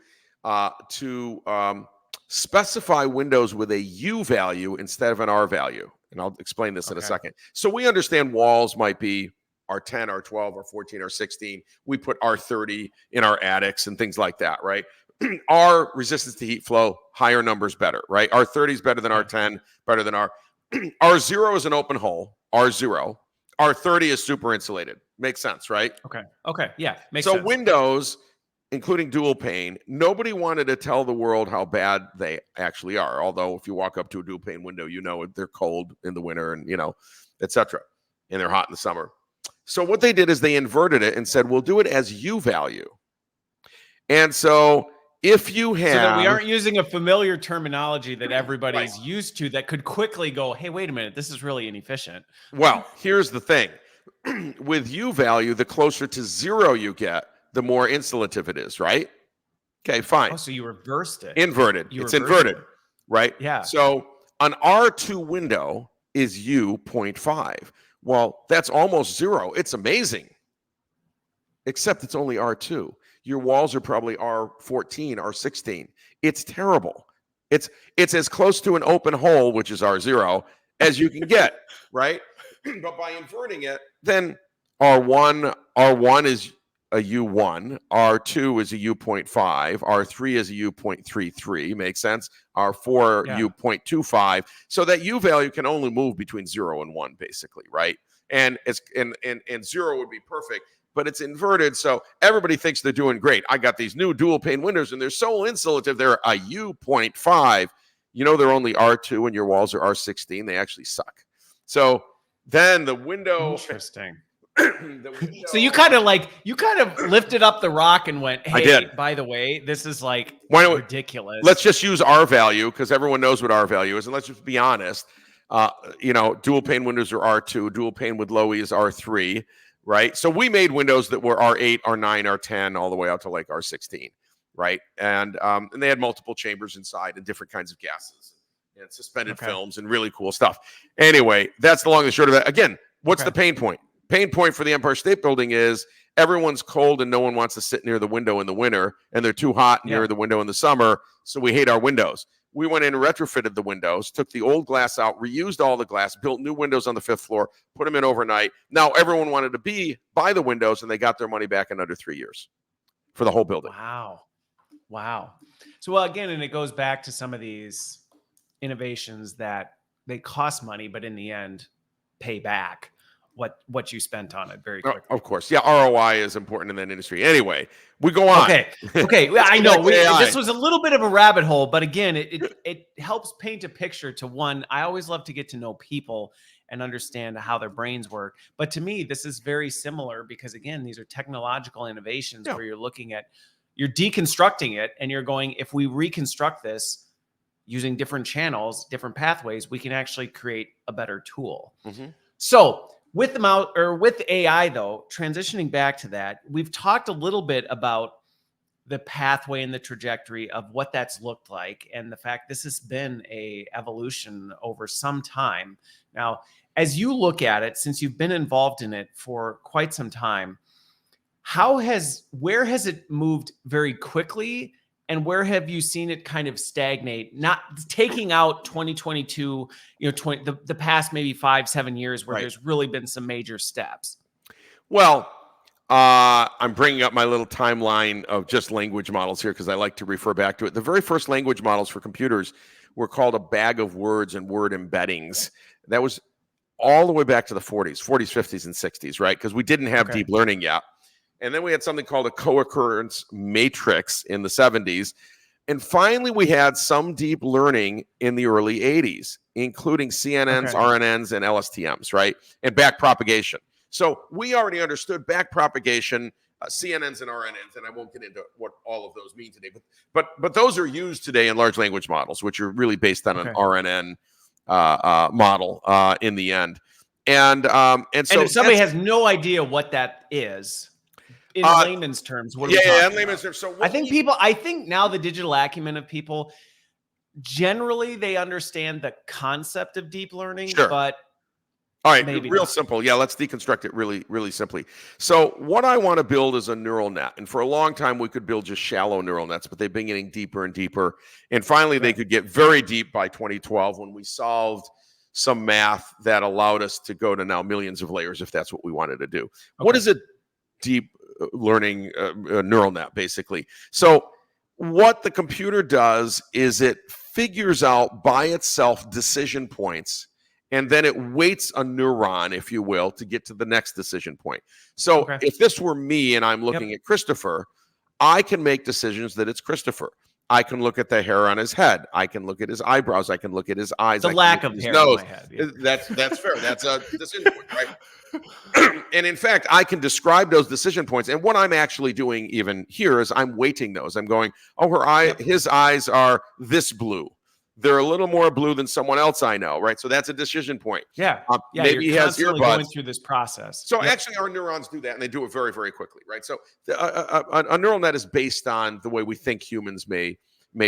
specify windows with a U value instead of an R value. And I'll explain this in a second. So we understand walls might be R10, R12, R14, R16. We put R30 in our attics and things like that, right? R resistance to heat flow, higher numbers better, right? R30 is better than R10, better than R0 is an open hole, R0. R30 is super insulated. Makes sense, right? Okay. Yeah, makes sense. So windows, including dual pane, nobody wanted to tell the world how bad they actually are. Although if you walk up to a dual pane window, you know they're cold in the winter and, etc. And they're hot in the summer. So what they did is they inverted it and said, we'll do it as U value. And so if you have... So that we aren't using a familiar terminology that everybody's used to that could quickly go, hey, wait a minute, this is really inefficient. Well, here's the thing. With U value, the closer to 0 you get, the more insulative it is, right? Okay, fine. Oh, so you reversed it. Inverted. It's inverted, right? Yeah. So an R2 window is U 0.5. Well, that's almost 0. It's amazing. Except it's only R2. Your walls are probably R14, R16. It's terrible. It's as close to an open hole, which is R0, as you can get, right? But by inverting it, then R1 is a U1, R2 is a U.5, R3 is a U.33, makes sense? R4, U.25. So that U value can only move between 0 and 1, basically, right? And 0 would be perfect, but it's inverted, so everybody thinks they're doing great. I got these new dual pane windows, and they're so insulative. They're a U.5. They're only R2, and your walls are R16. They actually suck. So then the window... Interesting. So you kind of lifted up the rock and went, hey, by the way, this is ridiculous. Let's just use R value because everyone knows what R value is. And let's just be honest. Dual pane windows are R2. Dual pane with low E is R3, right? So we made windows that were R8, R9, R10, all the way out to like R16, right? And they had multiple chambers inside and different kinds of gases and suspended films and really cool stuff. Anyway, that's the long and short of it. Again, what's the pain point? Pain point for the Empire State Building is everyone's cold and no one wants to sit near the window in the winter, and they're too hot near the window in the summer, so we hate our windows. We went in and retrofitted the windows, took the old glass out, reused all the glass, built new windows on the 5th floor, put them in overnight. Now everyone wanted to buy the windows, and they got their money back in under 3 years for the whole building. Wow. So, again, and it goes back to some of these innovations that they cost money, but in the end pay back what you spent on it very quickly. Of course. Yeah, ROI is important in that industry. Anyway, we go on. Okay. I know this was a little bit of a rabbit hole, but again, it helps paint a picture to one. I always love to get to know people and understand how their brains work. But to me, this is very similar because, again, these are technological innovations where you're deconstructing it and you're going, if we reconstruct this using different channels, different pathways, we can actually create a better tool. Mm-hmm. So with AI, though, transitioning back to that, we've talked a little bit about the pathway and the trajectory of what that's looked like, and the fact this has been a evolution over some time. Now, as you look at it, since you've been involved in it for quite some time, where has it moved very quickly? And where have you seen it kind of stagnate, not taking out 2022, the past maybe 5-7 years where there's really been some major steps? Well, I'm bringing up my little timeline of just language models here because I like to refer back to it. The very first language models for computers were called a bag of words and word embeddings. That was all the way back to the 40s, 50s, and 60s, right? Because we didn't have deep learning yet. And then we had something called a co-occurrence matrix in the 70s. And finally, we had some deep learning in the early 80s, including CNNs, RNNs, and LSTMs, right? And back propagation. So we already understood back propagation, CNNs and RNNs, and I won't get into what all of those mean today. But those are used today in large language models, which are really based on an RNN model in the end. And so if somebody has no idea what that is, in layman's terms, what are we talking in about? layman's terms. So I think now the digital acumen of people, generally they understand the concept of deep learning, Sure. but all right, maybe real not. simple. Yeah, let's deconstruct it really, really simply. So what I want to build is a neural net. And for a long time, we could build just shallow neural nets, but they've been getting deeper and deeper. And finally, they could get very deep by 2012 when we solved some math that allowed us to go to now millions of layers if that's what we wanted to do. Okay. What is a deep learning neural net, basically? So what the computer does is it figures out by itself decision points, and then it weights a neuron, if you will, to get to the next decision point. So if this were me and I'm looking at Christopher, I can make decisions that it's Christopher. I can look at the hair on his head. I can look at his eyebrows. I can look at his eyes. The lack of hair on my head. Yeah. That's fair. That's a decision point, right? And in fact, I can describe those decision points. And what I'm actually doing even here is I'm weighting those. I'm going, his eyes are this blue. They're a little more blue than someone else I know, right? So that's a decision point. Yeah. Maybe he has earbuds. Going through this process. So actually, our neurons do that, and they do it very, very quickly, right? So a neural net is based on the way we think humans may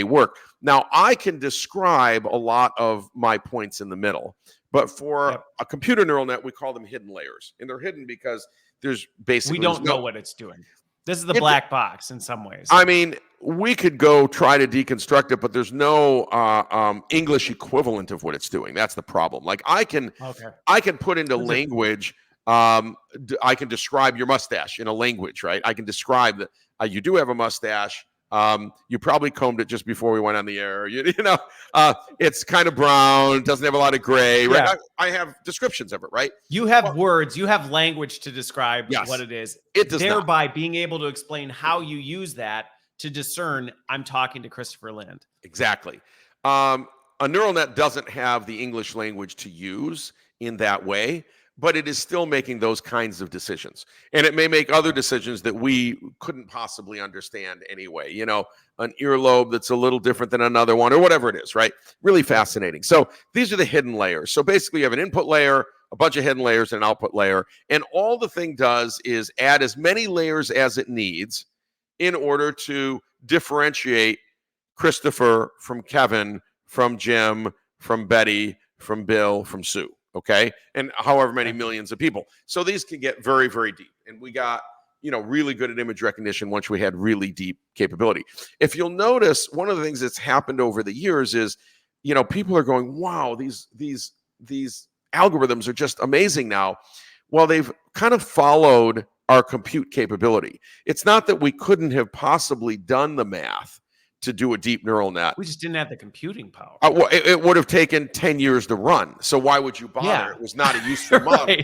work. Now, I can describe a lot of my points in the middle, but for a computer neural net, we call them hidden layers, and they're hidden because there's basically we don't know what it's doing. This is the black box in some ways. I mean, we could go try to deconstruct it, but there's no English equivalent of what it's doing. That's the problem. Like I can put into language. I can describe your mustache in a language, right? I can describe that you do have a mustache. You probably combed it just before we went on the air. You know, it's kind of brown, doesn't have a lot of gray, right? Yeah. I have descriptions of it, right? You have words, you have language to describe what it is. It does thereby being able to explain how you use that to discern I'm talking to Christopher Lind. Exactly. A neural net doesn't have the English language to use in that way, but it is still making those kinds of decisions. And it may make other decisions that we couldn't possibly understand anyway. You know, an earlobe that's a little different than another one or whatever it is, right? Really fascinating. So these are the hidden layers. So basically you have an input layer, a bunch of hidden layers, and an output layer. And all the thing does is add as many layers as it needs in order to differentiate Christopher from Kevin, from Jim, from Betty, from Bill, from Sue. Okay. And however many millions of people. So these can get very, very deep. And we got, really good at image recognition once we had really deep capability. If you'll notice, one of the things that's happened over the years is, people are going, wow, these algorithms are just amazing now. Well, they've kind of followed our compute capability. It's not that we couldn't have possibly done the math to do a deep neural net. We just didn't have the computing power. Well, it would have taken 10 years to run. So why would you bother? Yeah. It was not a useful model.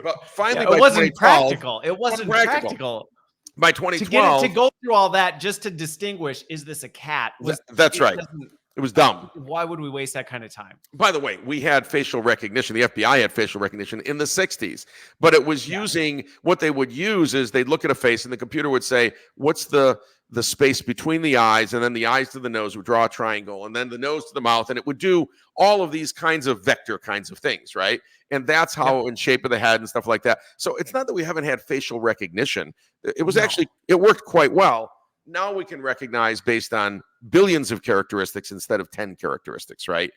But finally, it wasn't practical. It wasn't practical. By 2012, to go through all that just to distinguish, is this a cat? That's right. It was dumb. Why would we waste that kind of time? By the way, we had facial recognition. The FBI had facial recognition in the 60s. But it was using, what they would use is they'd look at a face and the computer would say, what's the space between the eyes, and then the eyes to the nose would draw a triangle, and then the nose to the mouth, and it would do all of these kinds of vector kinds of things, right? And that's how in shape of the head and stuff like that. So it's not that we haven't had facial recognition. It was actually, it worked quite well. Now we can recognize based on billions of characteristics instead of 10 characteristics, right?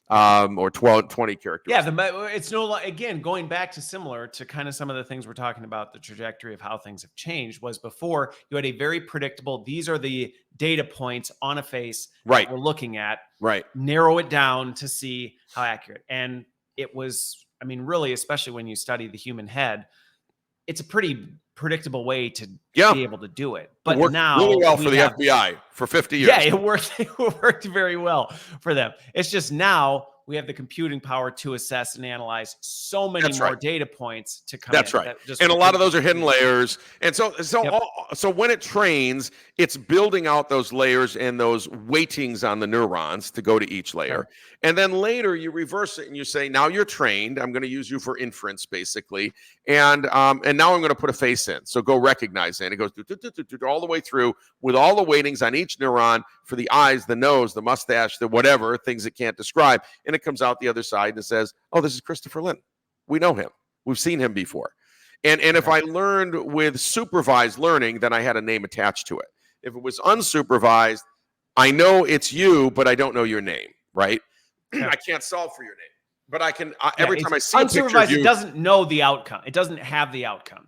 Or 20 characteristics. Yeah, it's again, going back to similar to kind of some of the things we're talking about, the trajectory of how things have changed was before you had a very predictable, these are the data points on a face that we're looking at, narrow it down to see how accurate. And it was, really, especially when you study the human head, it's a pretty predictable way to be able to do it. But now really well for the FBI for 50 years. Yeah, it worked very well for them. It's just now we have the computing power to assess and analyze so many more data points to come in. That's right. And a lot of those are hidden layers. And so when it trains, it's building out those layers and those weightings on the neurons to go to each layer. And then later you reverse it and you say, now you're trained. I'm going to use you for inference, basically. And now I'm going to put a face in. So go recognize it. And it goes all the way through with all the weightings on each neuron for the eyes, the nose, the mustache, the whatever, things it can't describe. And it comes out the other side and it says, oh, this is Christopher Lind. We know him. We've seen him before. And if I learned with supervised learning, then I had a name attached to it. If it was unsupervised, I know it's you, but I don't know your name, right? Yeah. I can't solve for your name, but I can every time I see a picture of unsupervised, you, it doesn't know the outcome. It doesn't have the outcome.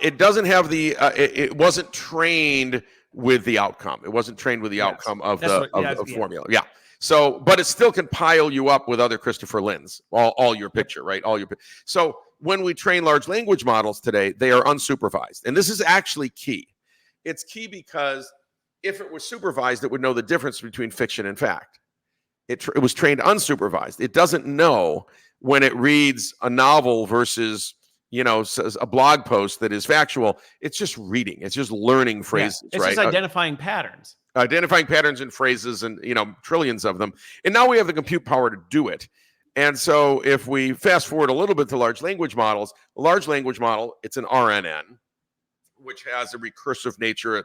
It doesn't have the. It wasn't trained with the outcome. It wasn't trained with the outcome of the formula. Yeah. So, but it still can pile you up with other Christopher Lynns, all your picture, right? All your. So when we train large language models today, they are unsupervised, and this is actually key. It's key because if it was supervised, it would know the difference between fiction and fact. It was trained unsupervised. It doesn't know when it reads a novel versus, you know, a blog post that is factual. It's just reading. It's just learning phrases. It's right? Just identifying patterns. Identifying patterns and phrases, and, you know, trillions of them. And now we have the compute power to do it. And so if we fast forward a little bit to large language models, a large language model, it's an RNN, which has a recursive nature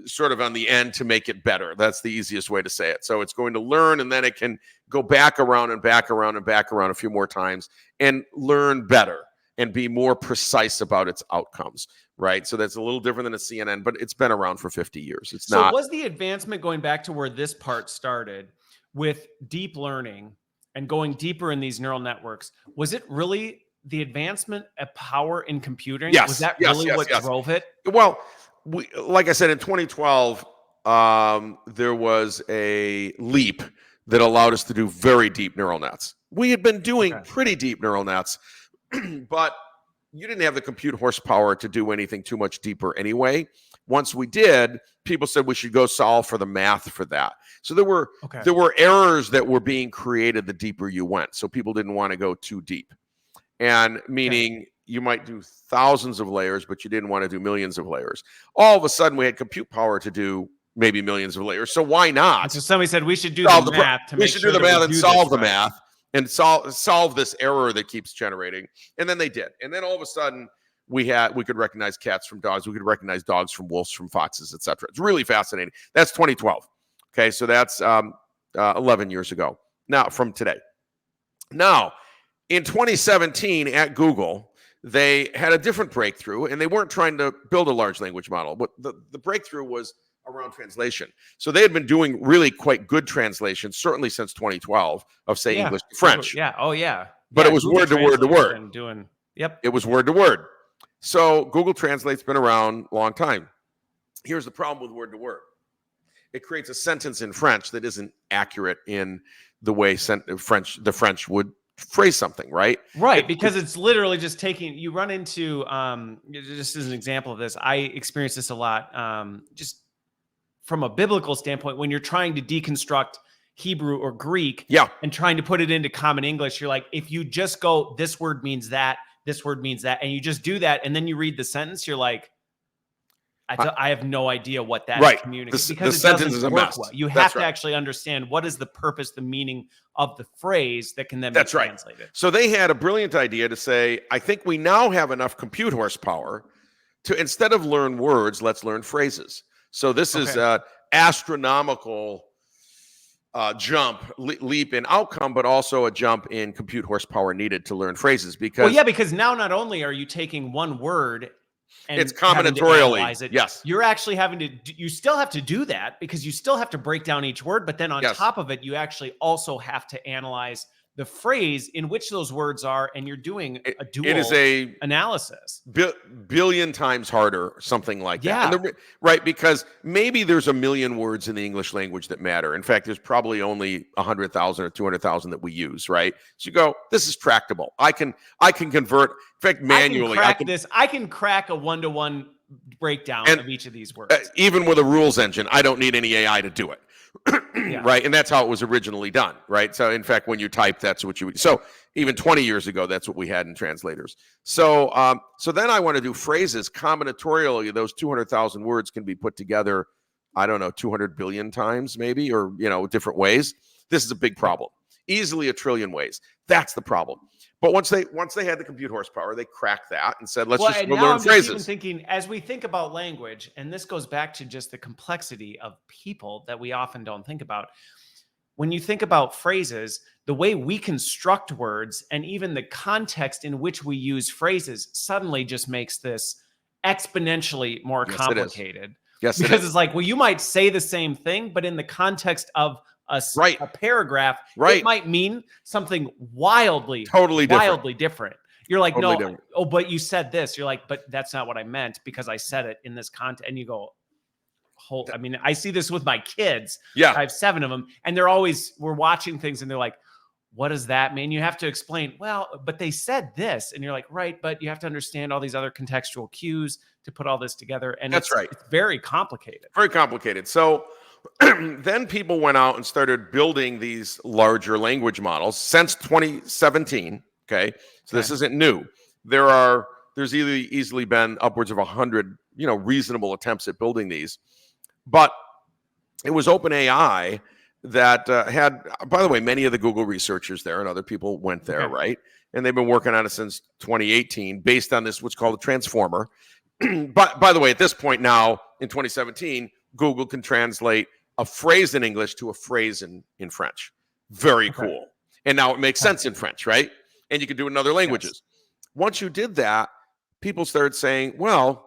sort of on the end to make it better. That's the easiest way to say it. So it's going to learn, and then it can go back around and back around and back around a few more times and learn better and be more precise about its outcomes, right? So that's a little different than a CNN, but it's been around for 50 years. It's not. So was the advancement, going back to where this part started with deep learning and going deeper in these neural networks, was it really the advancement of power in computing? Yes. Was that really what drove it? Well, like I said, in 2012, there was a leap that allowed us to do very deep neural nets. We had been doing pretty deep neural nets, but you didn't have the compute horsepower to do anything too much deeper anyway. Once we did, people said we should go solve for the math for that. So there were errors that were being created the deeper you went. So people didn't want to go too deep, and meaning you might do thousands of layers, but you didn't want to do millions of layers. All of a sudden, we had compute power to do maybe millions of layers. So why not? And so somebody said we should do the math to make sure do the math and solve the math and solve this error that keeps generating. And then they did. And then all of a sudden, we could recognize cats from dogs. We could recognize dogs from wolves, from foxes, etc. It's really fascinating. That's 2012. Okay, so that's 11 years ago now from today. Now, in 2017 at Google, they had a different breakthrough, and they weren't trying to build a large language model. But the breakthrough was around translation. So they had been doing really quite good translations, certainly since 2012, of, say, English to French. Yeah. Oh, yeah. But it was word to word to word. It was word to word. So Google Translate's been around a long time. Here's the problem with word to word. It creates a sentence in French that isn't accurate in the way the French would phrase something, right? Right, because it's literally just taking, you run into, just as an example of this, I experience this a lot, just from a biblical standpoint, when you're trying to deconstruct Hebrew or Greek and trying to put it into common English, you're like, if you just go, this word means that, this word means that, and you just do that, and then you read the sentence, you're like, I have no idea what that is communicating, because the sentence is a mess. Well. You have to actually understand what is the purpose, the meaning of the phrase that can then be translated. So they had a brilliant idea to say, I think we now have enough compute horsepower to, instead of learn words, let's learn phrases. So this is an astronomical leap in outcome, but also a jump in compute horsepower needed to learn phrases. Because because now not only are you taking one word and it's combinatorially, yes, you're actually having to, you still have to do that because you still have to break down each word, but then on top of it, you actually also have to analyze the phrase in which those words are, and you're doing a dual analysis. Billion times harder, something like that. And right, because maybe there's 1 million words in the English language that matter. In fact, there's probably only 100,000 or 200,000 that we use, right? So you go, this is tractable. I can convert, in fact, manually. I can crack a one-to-one breakdown of each of these words. Even with a rules engine, I don't need any AI to do it. Right. And that's how it was originally done. Right. So in fact, when you type, that's what you would. So even 20 years ago, that's what we had in translators. So so then I want to do phrases combinatorially. Those 200,000 words can be put together, I don't know, 200 billion times maybe, or, you know, different ways. This is a big problem. Easily 1 trillion ways. That's the problem. But once they had the compute horsepower, they cracked that and said, let's just learn phrases. Even thinking, as we think about language, and this goes back to just the complexity of people that we often don't think about. when you think about phrases, the way we construct words and even the context in which we use phrases suddenly just makes this exponentially more Yes, it is. complicated. Yes, Because it's like, well, you might say the same thing, but in the context of a paragraph, Right. it might mean something wildly different. You're like, Totally no, different. oh, but you said this. You're like, but that's not what I meant because I said it in this context. And you go, I mean, I see this with my kids. Yeah. I have 7 of them, and we're watching things, and they're like, what does that mean? You have to explain, well, but they said this. And you're like, right, but you have to understand all these other contextual cues to put all this together. And That's right. It's very complicated. Very complicated. So then people went out and started building these larger language models since 2017. Okay. So this isn't new. There's easily been upwards of 100, reasonable attempts at building these. But it was OpenAI that had, by the way, many of the Google researchers there and other people went there, right? And they've been working on it since 2018 based on this, what's called a transformer. But by the way, at this point now, in 2017, Google can translate a phrase in English to a phrase in French. Very cool. And now it makes sense in French, right? And you can do it in other languages. Yes. Once you did that, people started saying, well,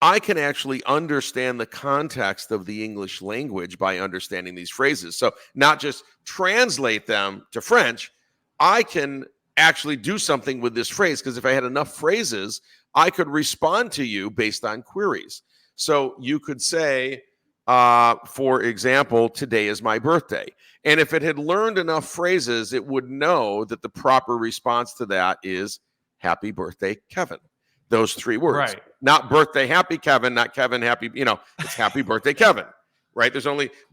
I can actually understand the context of the English language by understanding these phrases. So not just translate them to French, I can actually do something with this phrase, because if I had enough phrases, I could respond to you based on queries. So you could say, for example, today is my birthday. And if it had learned enough phrases, it would know that the proper response to that is happy birthday, Kevin. Those 3 words, right? Not birthday happy Kevin, not Kevin happy, it's happy birthday Kevin, right?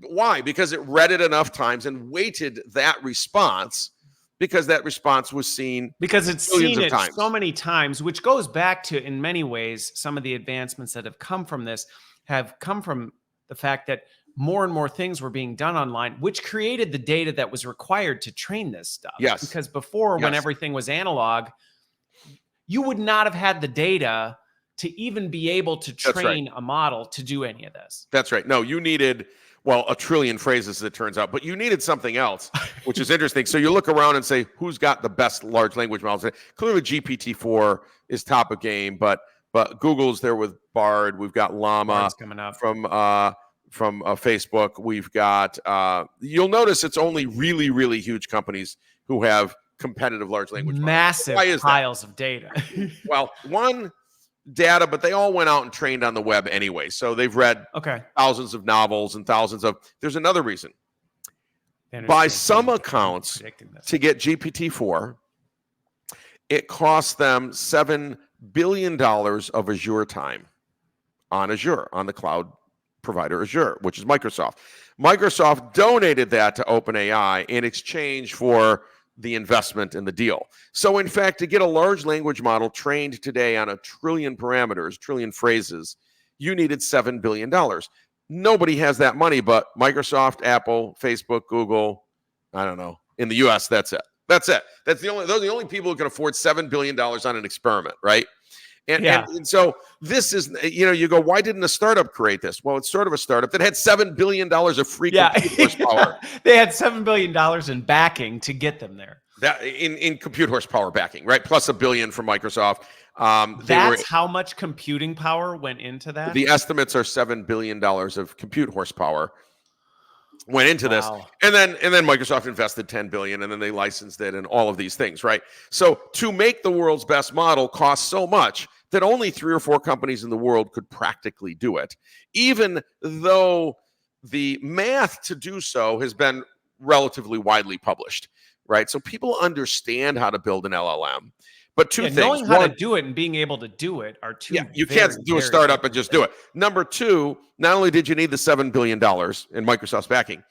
Why? Because it read it enough times and weighted that response, because that response was seen because it's seen it so many times, which goes back to, in many ways, some of the advancements that have come from this have come from the fact that more and more things were being done online, which created the data that was required to train this stuff. Yes. Because before, when everything was analog, you would not have had the data to even be able to train a model to do any of this. That's right. No, you needed, a trillion phrases, as it turns out, but you needed something else, which is interesting. So you look around and say, who's got the best large language models? Clearly GPT-4 is top of game, but Google's there with Bard. We've got Llama coming up from Facebook. We've got, you'll notice it's only really, really huge companies who have competitive large language models. Massive piles of data. Well, one, data, but they all went out and trained on the web anyway. So they've read thousands of novels and there's another reason. By some accounts, to get GPT-4, it cost them $7 billion of Azure time on Azure, on the cloud provider Azure, which is Microsoft. Microsoft donated that to OpenAI in exchange for the investment in the deal. So in fact, to get a large language model trained today on 1 trillion parameters, trillion phrases, you needed $7 billion. Nobody has that money but Microsoft, Apple, Facebook, Google. I don't know. In the US, that's it. Those are the only people who can afford $7 billion on an experiment, right? And so this is, you go, why didn't a startup create this? Well, it's sort of a startup that had $7 billion of free compute horsepower. They had $7 billion in backing to get them there. That in compute horsepower backing, right? Plus $1 billion from Microsoft. That's how much computing power went into that? The estimates are $7 billion of compute horsepower went into this. And then Microsoft invested $10 billion, and then they licensed it and all of these things, right? So to make the world's best model costs so much that only 3 or 4 companies in the world could practically do it, even though the math to do so has been relatively widely published, right? So people understand how to build an LLM. But two things. Knowing how to do it and being able to do it are two. You can't do a startup and just do it. Number 2, not only did you need the $7 billion in Microsoft's backing,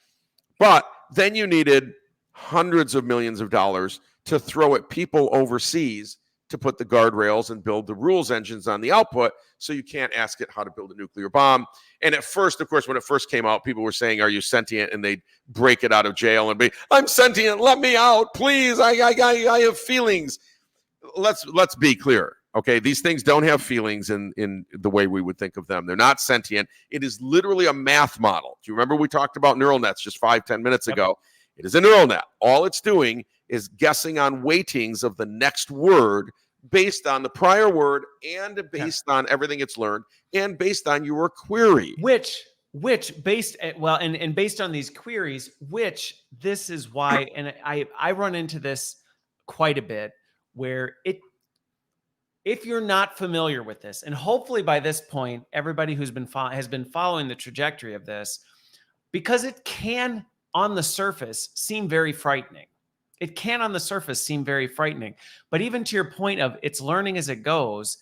but then you needed hundreds of millions of dollars to throw at people overseas to put the guardrails and build the rules engines on the output, so you can't ask it how to build a nuclear bomb. And at first, of course, when it first came out, people were saying, "Are you sentient?" And they'd break it out of jail and be, "I'm sentient. Let me out, please. I have feelings." Let's be clear. Okay, these things don't have feelings in the way we would think of them. They're not sentient. It is literally a math model. Do you remember we talked about neural nets just 5-10 minutes ago? It is a neural net. All it's doing is guessing on weightings of the next word based on the prior word and based on everything it's learned and based on your query. Which based and based on these queries, which this is why, and I run into this quite a bit, where if you're not familiar with this, and hopefully by this point, everybody who's has been following the trajectory of this, because it can on the surface seem very frightening. It can on the surface seem very frightening, but even to your point of it's learning as it goes,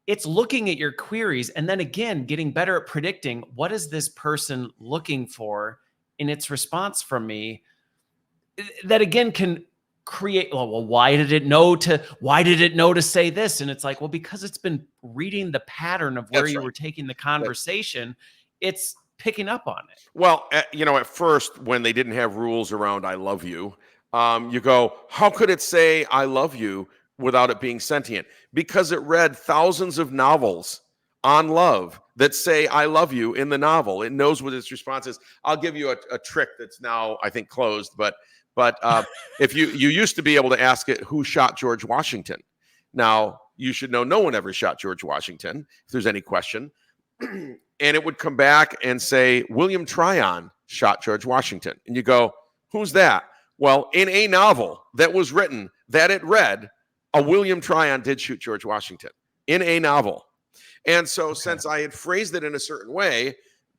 it's looking at your queries and then again, getting better at predicting what is this person looking for in its response from me. That again can create, well, why did it know to say this? And it's like, well, because it's been reading the pattern of where you were taking the conversation, it's picking up on it. Well, at first, when they didn't have rules around I love you, you go, how could it say I love you without it being sentient? Because it read thousands of novels on love that say I love you in the novel. It knows what its response is. I'll give you a trick that's now, I think, closed, but if you used to be able to ask it, who shot George Washington? Now, you should know no one ever shot George Washington, if there's any question. And it would come back and say, William Tryon shot George Washington. And you go, who's that? Well, in a novel that was written that it read, a William Tryon did shoot George Washington in a novel. And so since I had phrased it in a certain way,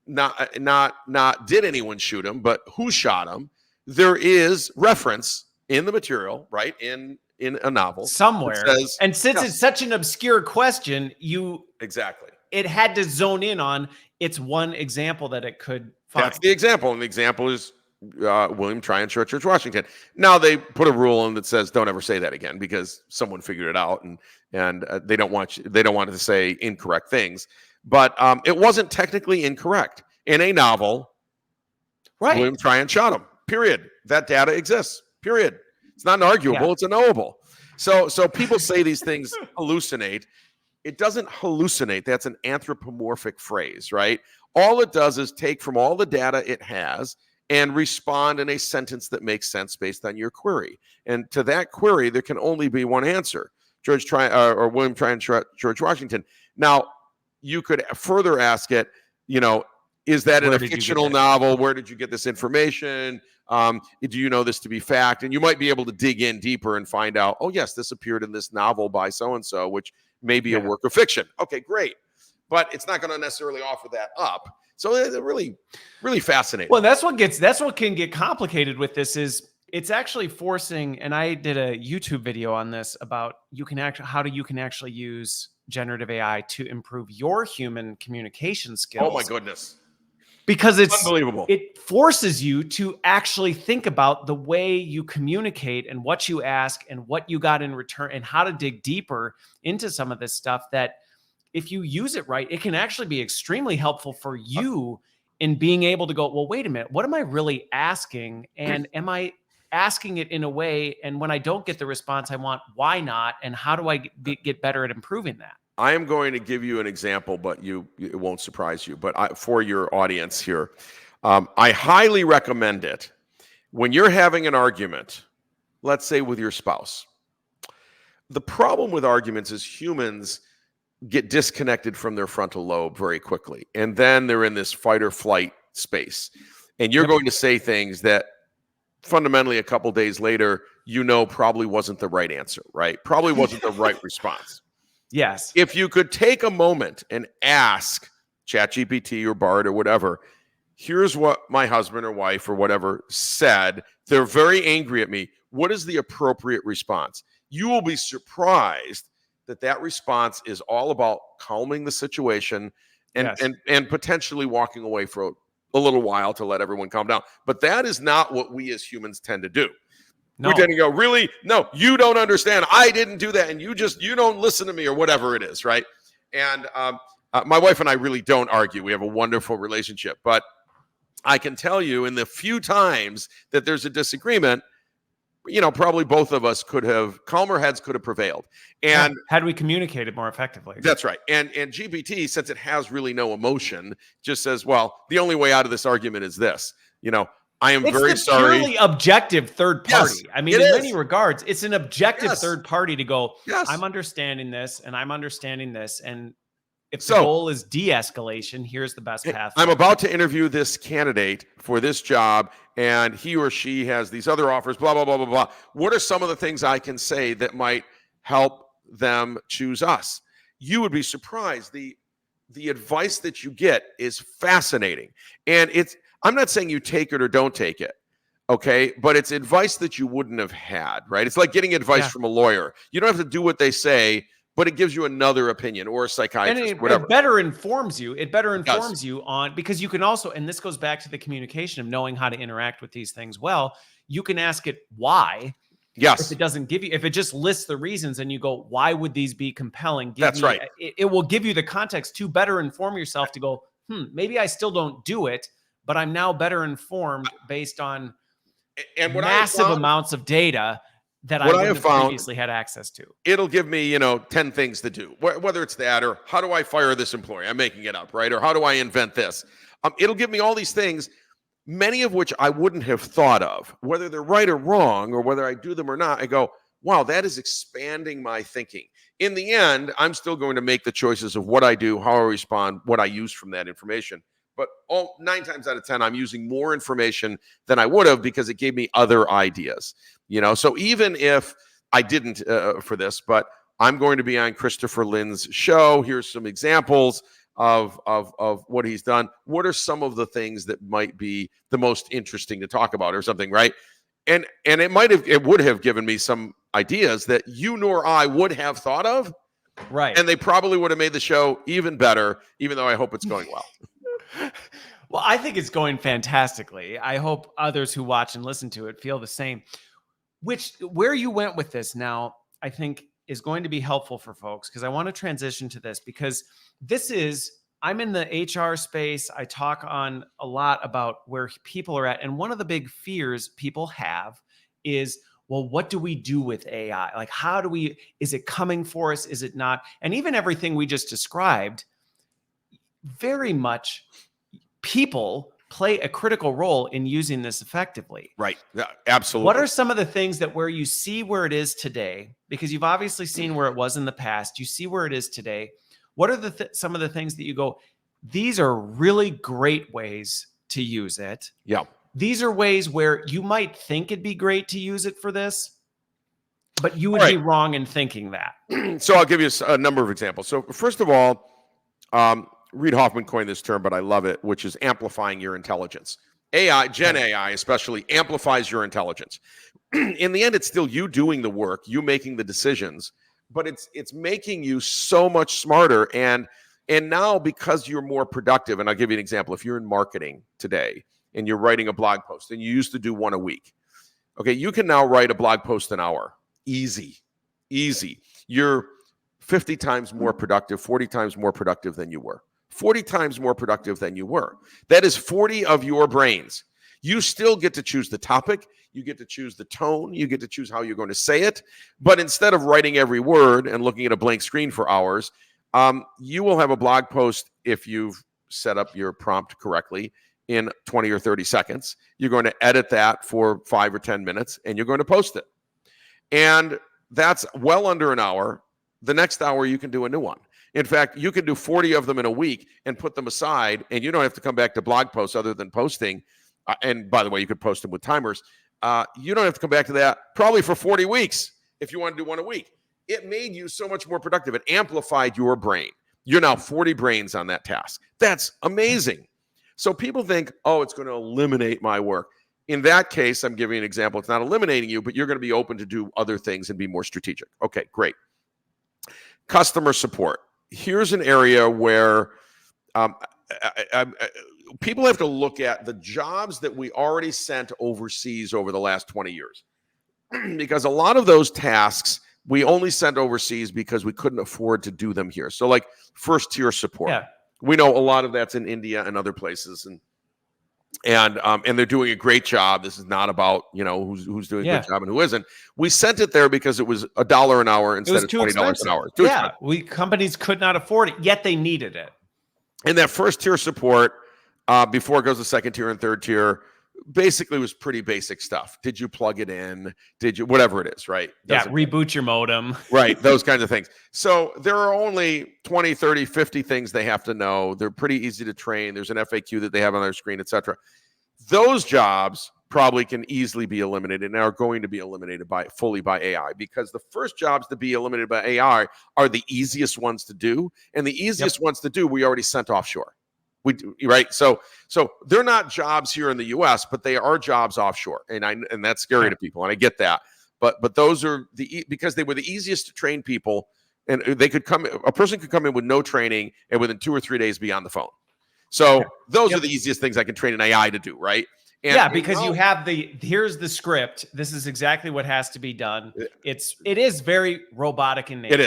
not did anyone shoot him, but who shot him, there is reference in the material, right? In a novel somewhere. Says, and since it's such an obscure question, it had to zone in on it's one example that it could find. That's the example. And the example is William Tryon shot George Washington. Now they put a rule in that says don't ever say that again because someone figured it out and they don't want it to say incorrect things. But it wasn't technically incorrect. In a novel, right? William Tryon shot him. Period. That data exists. Period. It's not an arguable. It's a knowable. So people say these things hallucinate. It doesn't hallucinate. That's an anthropomorphic phrase, right? All it does is take from all the data it has and respond in a sentence that makes sense based on your query. And to that query, there can only be one answer. William Tryon shot George Washington. Now, you could further ask it, is that in a fictional novel? Where did you get this information? Do you know this to be fact? And you might be able to dig in deeper and find out, oh, yes, this appeared in this novel by so-and-so, which may be a work of fiction. Okay, great. But it's not going to necessarily offer that up. So it's really, really fascinating. Well, that's what can get complicated with this is it's actually forcing, and I did a YouTube video on this about how you can actually use generative AI to improve your human communication skills. Oh my goodness. Because it's unbelievable. It forces you to actually think about the way you communicate and what you ask and what you got in return and how to dig deeper into some of this stuff that if you use it right, it can actually be extremely helpful for you in being able to go, well, wait a minute, what am I really asking? And am I asking it in a way? And when I don't get the response I want, why not? And how do I get better at improving that? I am going to give you an example, but it won't surprise you. But for your audience here, I highly recommend it when you're having an argument, let's say with your spouse. The problem with arguments is humans get disconnected from their frontal lobe very quickly. And then they're in this fight or flight space. And you're going to say things that fundamentally a couple days later, probably wasn't the right answer, right? Probably wasn't the right response. Yes. If you could take a moment and ask ChatGPT or Bard or whatever, here's what my husband or wife or whatever said. They're very angry at me. What is the appropriate response? You will be surprised that response is all about calming the situation and potentially walking away for a little while to let everyone calm down. But that is not what we as humans tend to do. No. We tend to go, really? No, you don't understand. I didn't do that. And you don't listen to me or whatever it is, right? And my wife and I really don't argue. We have a wonderful relationship. But I can tell you in the few times that there's a disagreement, probably both of us calmer heads could have prevailed. And had we communicated more effectively. That's right. And GPT, since it has really no emotion, just says, well, the only way out of this argument is this. I am very sorry. It's purely objective third party. Yes, I mean, in many regards, it's an objective third party to go, yes, I'm understanding this and I'm understanding this. And if the goal is de-escalation, here's the best path. I'm about to interview this candidate for this job, and he or she has these other offers, blah, blah, blah, blah, blah. What are some of the things I can say that might help them choose us? You would be surprised. The advice that you get is fascinating. And I'm not saying you take it or don't take it, okay? But it's advice that you wouldn't have had, right? It's like getting advice from a lawyer. You don't have to do what they say, but it gives you another opinion, or a psychiatrist, and whatever. It better informs you. It better informs you on, because you can also, and this goes back to the communication of knowing how to interact with these things well, you can ask it why. Yes. If it doesn't give you, if it just lists the reasons and you go, why would these be compelling? That's right. It will give you the context to better inform yourself to go, maybe I still don't do it, but I'm now better informed based on massive amounts of data that I wouldn't have previously had access to. It'll give me, 10 things to do, whether it's that, or how do I fire this employee? I'm making it up, right? Or how do I invent this? It'll give me all these things, many of which I wouldn't have thought of, whether they're right or wrong, or whether I do them or not. I go, wow, that is expanding my thinking. In the end, I'm still going to make the choices of what I do, how I respond, what I use from that information. But 9 times out of 10, I'm using more information than I would have, because it gave me other ideas. So even if I didn't for this, but I'm going to be on Christopher Lynn's show. Here's some examples of what he's done. What are some of the things that might be the most interesting to talk about, or something, right? And it would have given me some ideas that you nor I would have thought of. Right. And they probably would have made the show even better, even though I hope it's going well. Well, I think it's going fantastically. I hope others who watch and listen to it feel the same. Where you went with this now, I think, is going to be helpful for folks, because I want to transition to this, because I'm in the HR space. I talk on a lot about where people are at. And one of the big fears people have is, well, what do we do with AI? Like, is it coming for us? Is it not? And even everything we just described, very much people play a critical role in using this effectively. Right. Yeah, absolutely. What are some of the things that where you see where it is today? Because you've obviously seen where it was in the past. You see where it is today. What are some of the things that you go, these are really great ways to use it? Yeah. These are ways where you might think it'd be great to use it for this, but you would be wrong in thinking that. So I'll give you a number of examples. So first of all, Reid Hoffman coined this term, but I love it, which is amplifying your intelligence. Gen AI especially, amplifies your intelligence. In the end, it's still you doing the work, you making the decisions, but it's making you so much smarter. And now, because you're more productive, and I'll give you an example. If you're in marketing today and you're writing a blog post, and you used to do one a week, okay, you can now write a blog post an hour. Easy. You're 50 times more productive, 40 times more productive than you were. 40 times more productive than you were. That is 40 of your brains. You still get to choose the topic. You get to choose the tone. You get to choose how you're going to say it. But instead of writing every word and looking at a blank screen for hours, you will have a blog post, if you've set up your prompt correctly, in 20 or 30 seconds. You're going to edit that for 5 or 10 minutes, and you're going to post it. And that's well under an hour. The next hour, you can do a new one. In fact, you can do 40 of them in a week and put them aside, and you don't have to come back to blog posts other than posting. And by the way, you could post them with timers. You don't have to come back to that probably for 40 weeks if you want to do one a week. It made you so much more productive. It amplified your brain. You're now 40 brains on that task. That's amazing. So people think, oh, it's going to eliminate my work. In that case, I'm giving you an example. It's not eliminating you, but you're going to be open to do other things and be more strategic. Okay, great. Customer support. Here's an area where people have to look at the jobs that we already sent overseas over the last 20 years. Because a lot of those tasks we only sent overseas because we couldn't afford to do them here. So like first tier support. Yeah. We know a lot of that's in India and other places. And and they're doing a great job. This is not about who's doing a good job and who isn't. We sent it there because it was $1 an hour instead of $20 an hour. Too expensive. Companies could not afford it, yet they needed it. And that first tier support, before it goes to second tier and third tier, basically was pretty basic stuff. Did you plug it in? Did you, whatever it is, right? Reboot your modem. Right, those kinds of things. So there are only 20, 30, 50 things they have to know. They're pretty easy to train. There's an FAQ that they have on their screen, etc. Those jobs probably can easily be eliminated and are going to be eliminated fully by AI, because the first jobs to be eliminated by AI are the easiest ones to do. And the easiest ones to do, we already sent offshore. Right. So they're not jobs here in the US, but they are jobs offshore. And that's scary to people. And I get that. But those are because they were the easiest to train people, and a person could come in with no training and within 2 or 3 days be on the phone. So those are the easiest things I can train an AI to do. Right. Because you have here's the script. This is exactly what has to be done. It is very robotic in nature.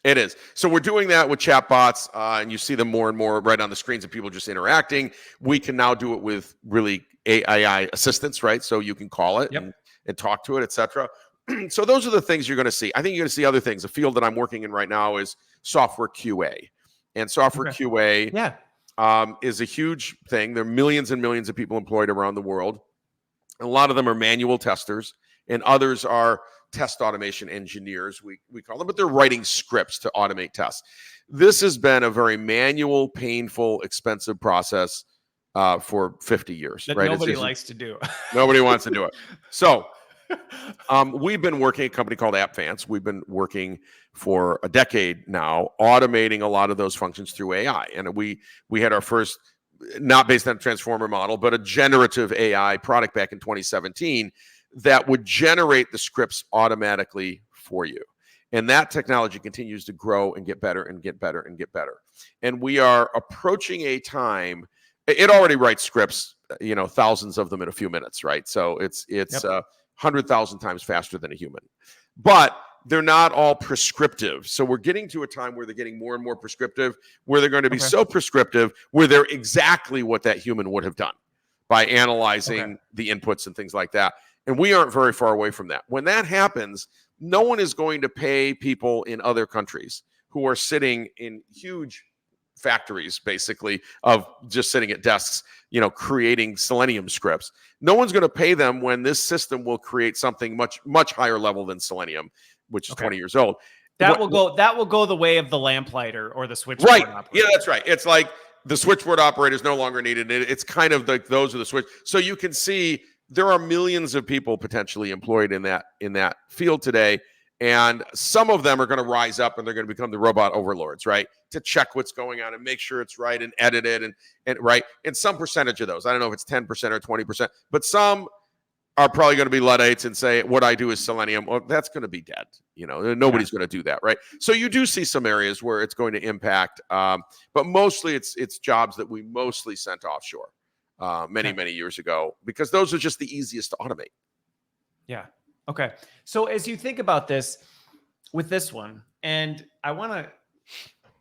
It is. So we're doing that with chatbots, and you see them more and more right on the screens of people just interacting. We can now do it with really AI assistants, right? So you can call it and talk to it, etc. So those are the things you're going to see. I think you're going to see other things. A field that I'm working in right now is software QA. And software QA is a huge thing. There are millions and millions of people employed around the world. A lot of them are manual testers, and others are test automation engineers, we call them, but they're writing scripts to automate tests. This has been a very manual, painful, expensive process for 50 years. That right? Nobody likes to do. Nobody wants to do it. So we've been working at a company called AppVance. We've been working for a decade now, automating a lot of those functions through AI. And we had our first, not based on a transformer model, but a generative AI product back in 2017 that would generate the scripts automatically for you. And that technology continues to grow and get better and get better and get better. And we are approaching a time, it already writes scripts, thousands of them in a few minutes, right? So it's 100,000 times faster than a human. But they're not all prescriptive. So we're getting to a time where they're getting more and more prescriptive, where they're going to be so prescriptive, where they're exactly what that human would have done by analyzing the inputs and things like that. And we aren't very far away from that. When that happens, no one is going to pay people in other countries who are sitting in huge factories, basically, of just sitting at desks, creating Selenium scripts. No one's going to pay them when this system will create something much, much higher level than Selenium, which is 20 years old. That will go the way of the lamplighter or the switchboard operator. Yeah, that's right. It's like the switchboard operator is no longer needed. It's kind of like those are the switch. So you can see there are millions of people potentially employed in that field today, and some of them are going to rise up and they're going to become the robot overlords, right? To check what's going on and make sure it's right and edit it and right. And some percentage of those, I don't know if it's 10% or 20%, but some are probably going to be Luddites and say, what I do is Selenium. Well, that's going to be dead. Nobody's going to do that, right? So you do see some areas where it's going to impact, but mostly it's jobs that we mostly sent offshore. Many years ago, because those are just the easiest to automate. Yeah. Okay. So as you think about this with this one, and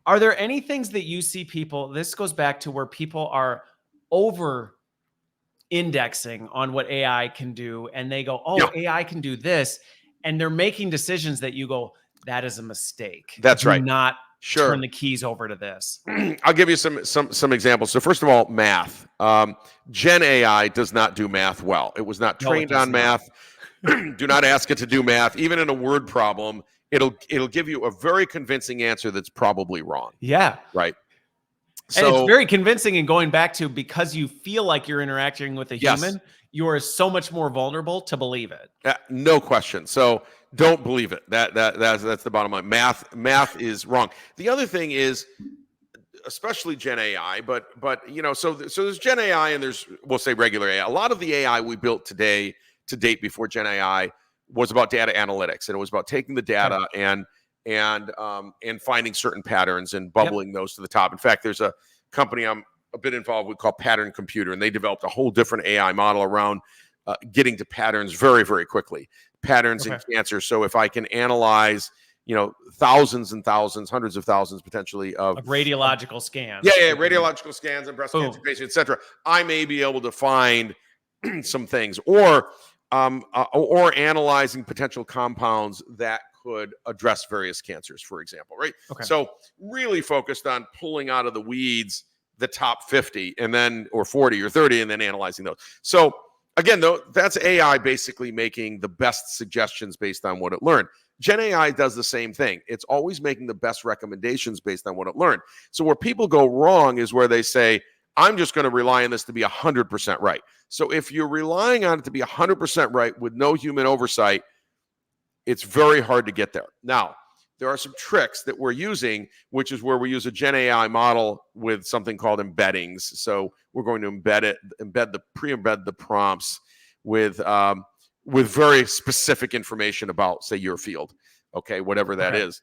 are there any things that you see people, this goes back to where people are over indexing on what AI can do, and they go, AI can do this, and they're making decisions that you go, that is a mistake. That's right. Not turn the keys over to this. I'll give you some examples. So first of all, math. Gen AI does not do math well. It was not trained on math. Do not ask it to do math. Even in a word problem, it'll give you a very convincing answer that's probably wrong. Yeah. Right. So, and it's very convincing in going back to, because you feel like you're interacting with a human, you are so much more vulnerable to believe it. No question. So don't believe it. That's the bottom line. Math is wrong. The other thing is, especially Gen AI, but so there's Gen AI and we'll say regular AI. A lot of the AI we built to date before Gen AI was about data analytics, and it was about taking the data and finding certain patterns and bubbling those to the top. In fact, there's a company I'm a bit involved with called Pattern Computer, and they developed a whole different AI model around getting to patterns very, very quickly. Patterns in cancer. So if I can analyze, thousands and thousands, hundreds of thousands potentially of radiological scans. Radiological scans and breast Boom. cancer patients, etc. I may be able to find some things, or analyzing potential compounds that could address various cancers, for example, right? Okay. So really focused on pulling out of the weeds the top 50 and then, or 40 or 30, and then analyzing those. So again, though, that's AI basically making the best suggestions based on what it learned. Gen AI does the same thing. It's always making the best recommendations based on what it learned. So where people go wrong is where they say, I'm just going to rely on this to be 100% right. So if you're relying on it to be 100% right with no human oversight, it's very hard to get there. Now, there are some tricks that we're using, which is where we use a Gen AI model with something called embeddings. So we're going to pre-embed the prompts with very specific information about, say, your field, okay, whatever that is.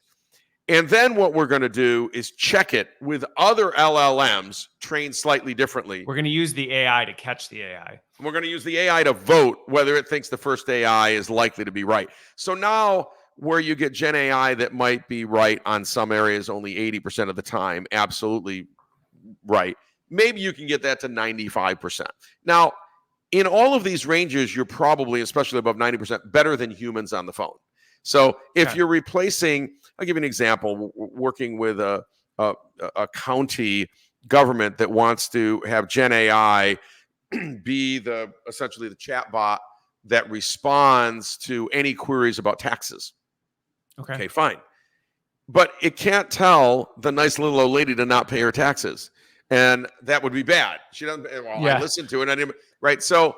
And then what we're going to do is check it with other LLMs trained slightly differently. We're going to use the AI to catch the AI. We're going to use the AI to vote whether it thinks the first AI is likely to be right. So now where you get Gen AI that might be right on some areas only 80% of the time, absolutely right, maybe you can get that to 95%. Now, in all of these ranges, you're probably, especially above 90%, better than humans on the phone. So if you're replacing, I'll give you an example, working with a county government that wants to have Gen AI be essentially the chat bot that responds to any queries about taxes. Okay, fine. But it can't tell the nice little old lady to not pay her taxes. And that would be bad. She doesn't, I listened to it. I didn't, right? So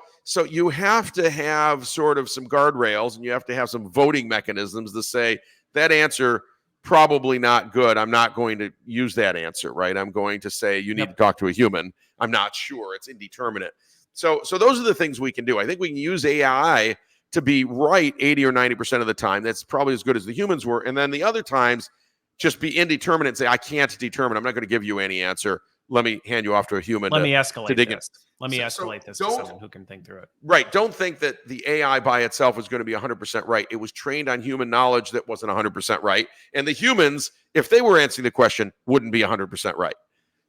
you have to have sort of some guardrails, and you have to have some voting mechanisms to say that answer probably not good. I'm not going to use that answer, right? I'm going to say you need to talk to a human. I'm not sure. It's indeterminate. So those are the things we can do. I think we can use AI to be right 80 or 90% of the time. That's probably as good as the humans were. And then the other times, just be indeterminate and say, I can't determine. I'm not going to give you any answer. Let me hand you off to a human. Let me escalate this. Let me escalate this to someone who can think through it. Right. Don't think that the AI by itself was going to be 100% right. It was trained on human knowledge that wasn't 100% right. And the humans, if they were answering the question, wouldn't be 100% right.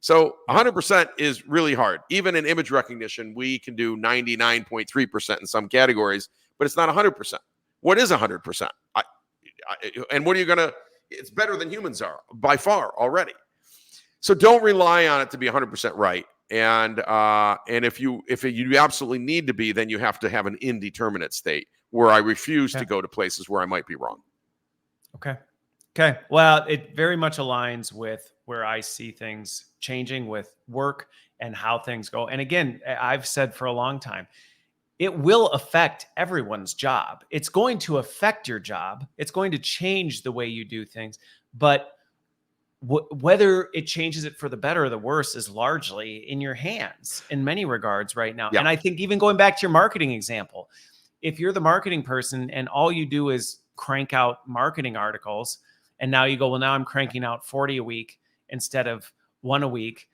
So 100% is really hard. Even in image recognition, we can do 99.3% in some categories, but it's not 100%. What is 100%? And what are you going to, it's better than humans are by far already. So don't rely on it to be 100% right. And if you absolutely need to be, then you have to have an indeterminate state where I refuse to go to places where I might be wrong. Okay. Well, it very much aligns with where I see things changing with work and how things go. And again, I've said for a long time, it will affect everyone's job. It's going to affect your job. It's going to change the way you do things. But whether it changes it for the better or the worse is largely in your hands in many regards right now. And I think even going back to your marketing example, if you're the marketing person and all you do is crank out marketing articles, and now you go, well, now I'm cranking out 40 a week instead of 1 a week.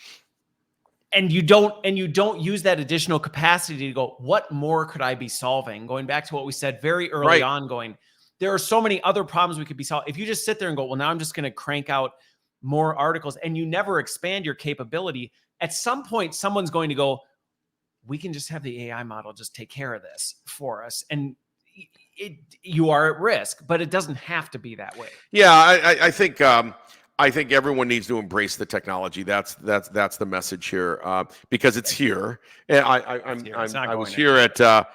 And you don't use that additional capacity to go, what more could I be solving? Going back to what we said very early on, going, there are so many other problems we could be solving. If you just sit there and go, well, now I'm just going to crank out more articles, and you never expand your capability, at some point, someone's going to go, we can just have the AI model just take care of this for us. And you are at risk, but it doesn't have to be that way. Yeah, I think everyone needs to embrace the technology. That's the message here, because it's here. And I was here at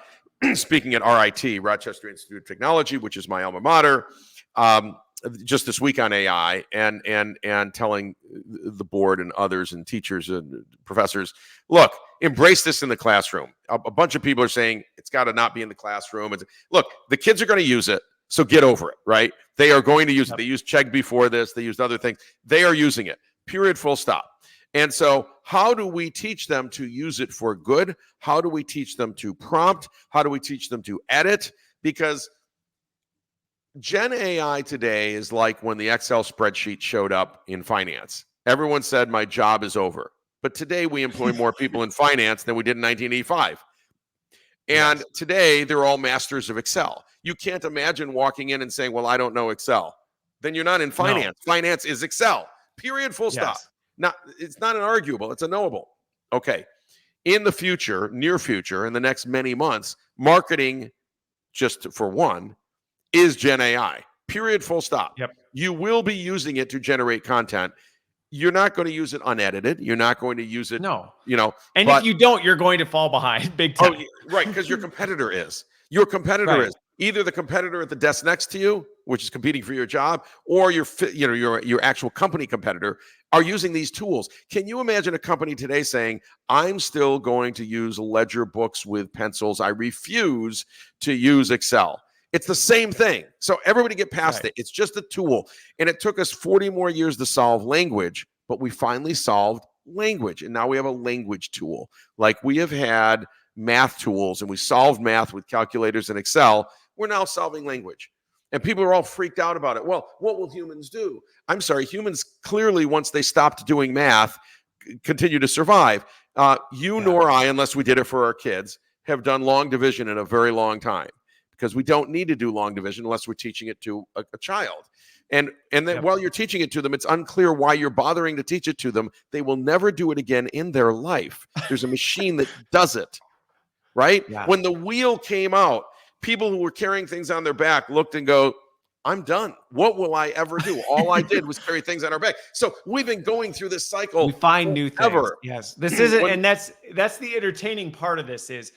speaking at RIT, Rochester Institute of Technology, which is my alma mater, just this week on AI, and telling the board and others and teachers and professors, look, embrace this in the classroom. A bunch of people are saying it's got to not be in the classroom. Look, the kids are going to use it, so get over it, right? They are going to use it. They used Chegg before this. They used other things. They are using it, period, full stop. And so how do we teach them to use it for good? How do we teach them to prompt? How do we teach them to edit? Because Gen AI today is like when the Excel spreadsheet showed up in finance. Everyone said, my job is over. But today we employ more people in finance than we did in 1985. And today they're all masters of Excel. You can't imagine walking in and saying, well, I don't know Excel. then you're not in finance. No. Finance is Excel. Period. Full stop. Yes. It's not an arguable. It's a knowable. Okay. In the future, near future, in the next many months, marketing, just for one, is Gen AI. Period. Full stop. Yep. You will be using it to generate content. You're not going to use it unedited. You're not going to use it, No. And if you don't, you're going to fall behind big time. Right, because your competitor is. Your competitor is either the competitor at the desk next to you, which is competing for your job, or your actual company competitor are using these tools. Can you imagine a company today saying, I'm still going to use ledger books with pencils. I refuse to use Excel. It's the same thing. So everybody get past it. It's just a tool. And it took us 40 more years to solve language, but we finally solved language. And now we have a language tool. Like we have had math tools and we solved math with calculators and Excel. We're now solving language. And people are all freaked out about it. Well, what will humans do? I'm sorry, humans clearly, once they stopped doing math, continue to survive. Nor I, unless we did it for our kids, have done long division in a very long time, because we don't need to do long division unless we're teaching it to a child. And then while you're teaching it to them, it's unclear why you're bothering to teach it to them. They will never do it again in their life. There's a machine that does it, right? Yeah. When the wheel came out, people who were carrying things on their back looked and go, I'm done. What will I ever do? All I did was carry things on our back. So we've been going through this cycle. We find new things. Yes. This isn't, and that's the entertaining part of this is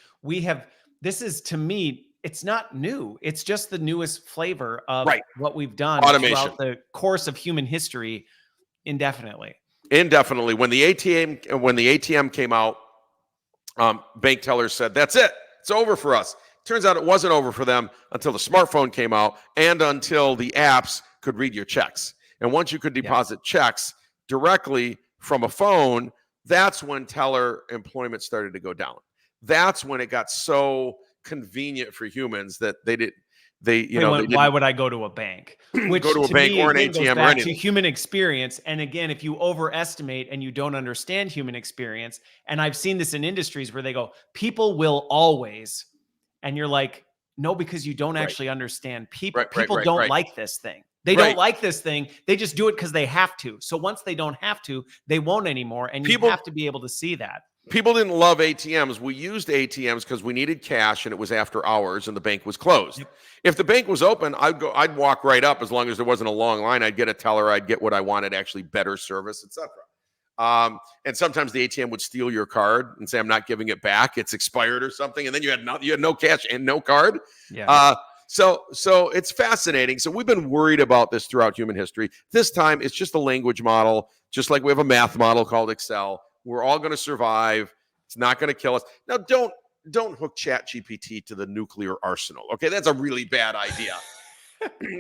this is, to me, it's not new. It's just the newest flavor of what we've done throughout the course of human history indefinitely. Indefinitely. When the ATM came out, bank tellers said, that's it. It's over for us. Turns out it wasn't over for them until the smartphone came out and until the apps could read your checks. And once you could deposit checks directly from a phone, that's when teller employment started to go down. That's when it got so convenient for humans that why would I go to a bank? Which go to a bank or an ATM or anything. To human experience. And again, if you overestimate and you don't understand human experience, and I've seen this in industries where they go, people will always, and you're like, no, because you don't actually understand people. People don't like this thing. They don't like this thing. They just do it because they have to. So once they don't have to, they won't anymore. And you have to be able to see that. People didn't love ATMs. We used ATMs because we needed cash and it was after hours and the bank was closed. Yep. If the bank was open, I'd walk right up as long as there wasn't a long line. I'd get a teller. I'd get what I wanted, actually better service, etc. And sometimes the ATM would steal your card and say, I'm not giving it back. It's expired or something. And then you had no cash and no card. Yeah. So it's fascinating. So we've been worried about this throughout human history. This time it's just a language model, just like we have a math model called Excel. We're all going to survive. It's not going to kill us. Now, don't hook ChatGPT to the nuclear arsenal. Okay, that's a really bad idea.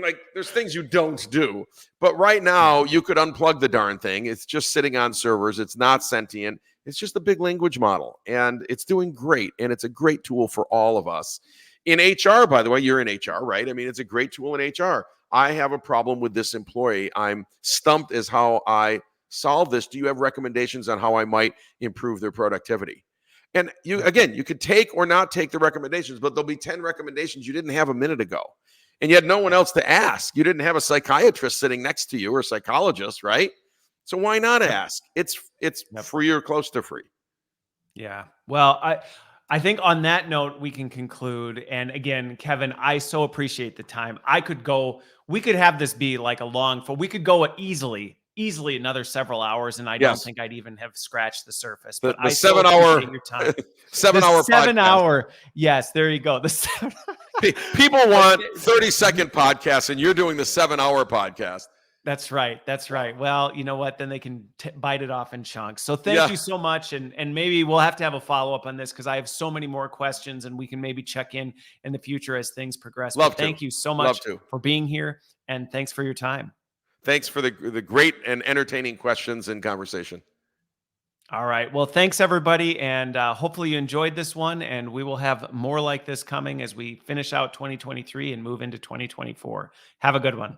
Like, there's things you don't do. But right now, you could unplug the darn thing. It's just sitting on servers. It's not sentient. It's just a big language model, and it's doing great. And it's a great tool for all of us. In HR, by the way, you're in HR, right? I mean, it's a great tool in HR. I have a problem with this employee. I'm stumped as how I solve this. Do you have recommendations on how I might improve their productivity? And you could take or not take the recommendations, but there'll be 10 recommendations you didn't have a minute ago. And you had no one else to ask. You didn't have a psychiatrist sitting next to you or a psychologist, right? So why not ask? It's free or close to free. Yeah. Well, I think on that note, we can conclude. And again, Kevin, I so appreciate the time. We could have this be like we could go easily another several hours, and I don't think I'd even have scratched the surface. But the 7 hour, your time. 7 hour, 7 hour. Yes, there you go. People want 30-second podcasts, and you're doing the 7 hour podcast. That's right. That's right. Well, you know what? Then they can bite it off in chunks. So thank you so much. And maybe we'll have to have a follow-up on this because I have so many more questions, and we can maybe check in the future as things progress. Thank you so much for being here, and thanks for your time. Thanks for the great and entertaining questions and conversation. All right. Well, thanks, everybody. And hopefully you enjoyed this one. And we will have more like this coming as we finish out 2023 and move into 2024. Have a good one.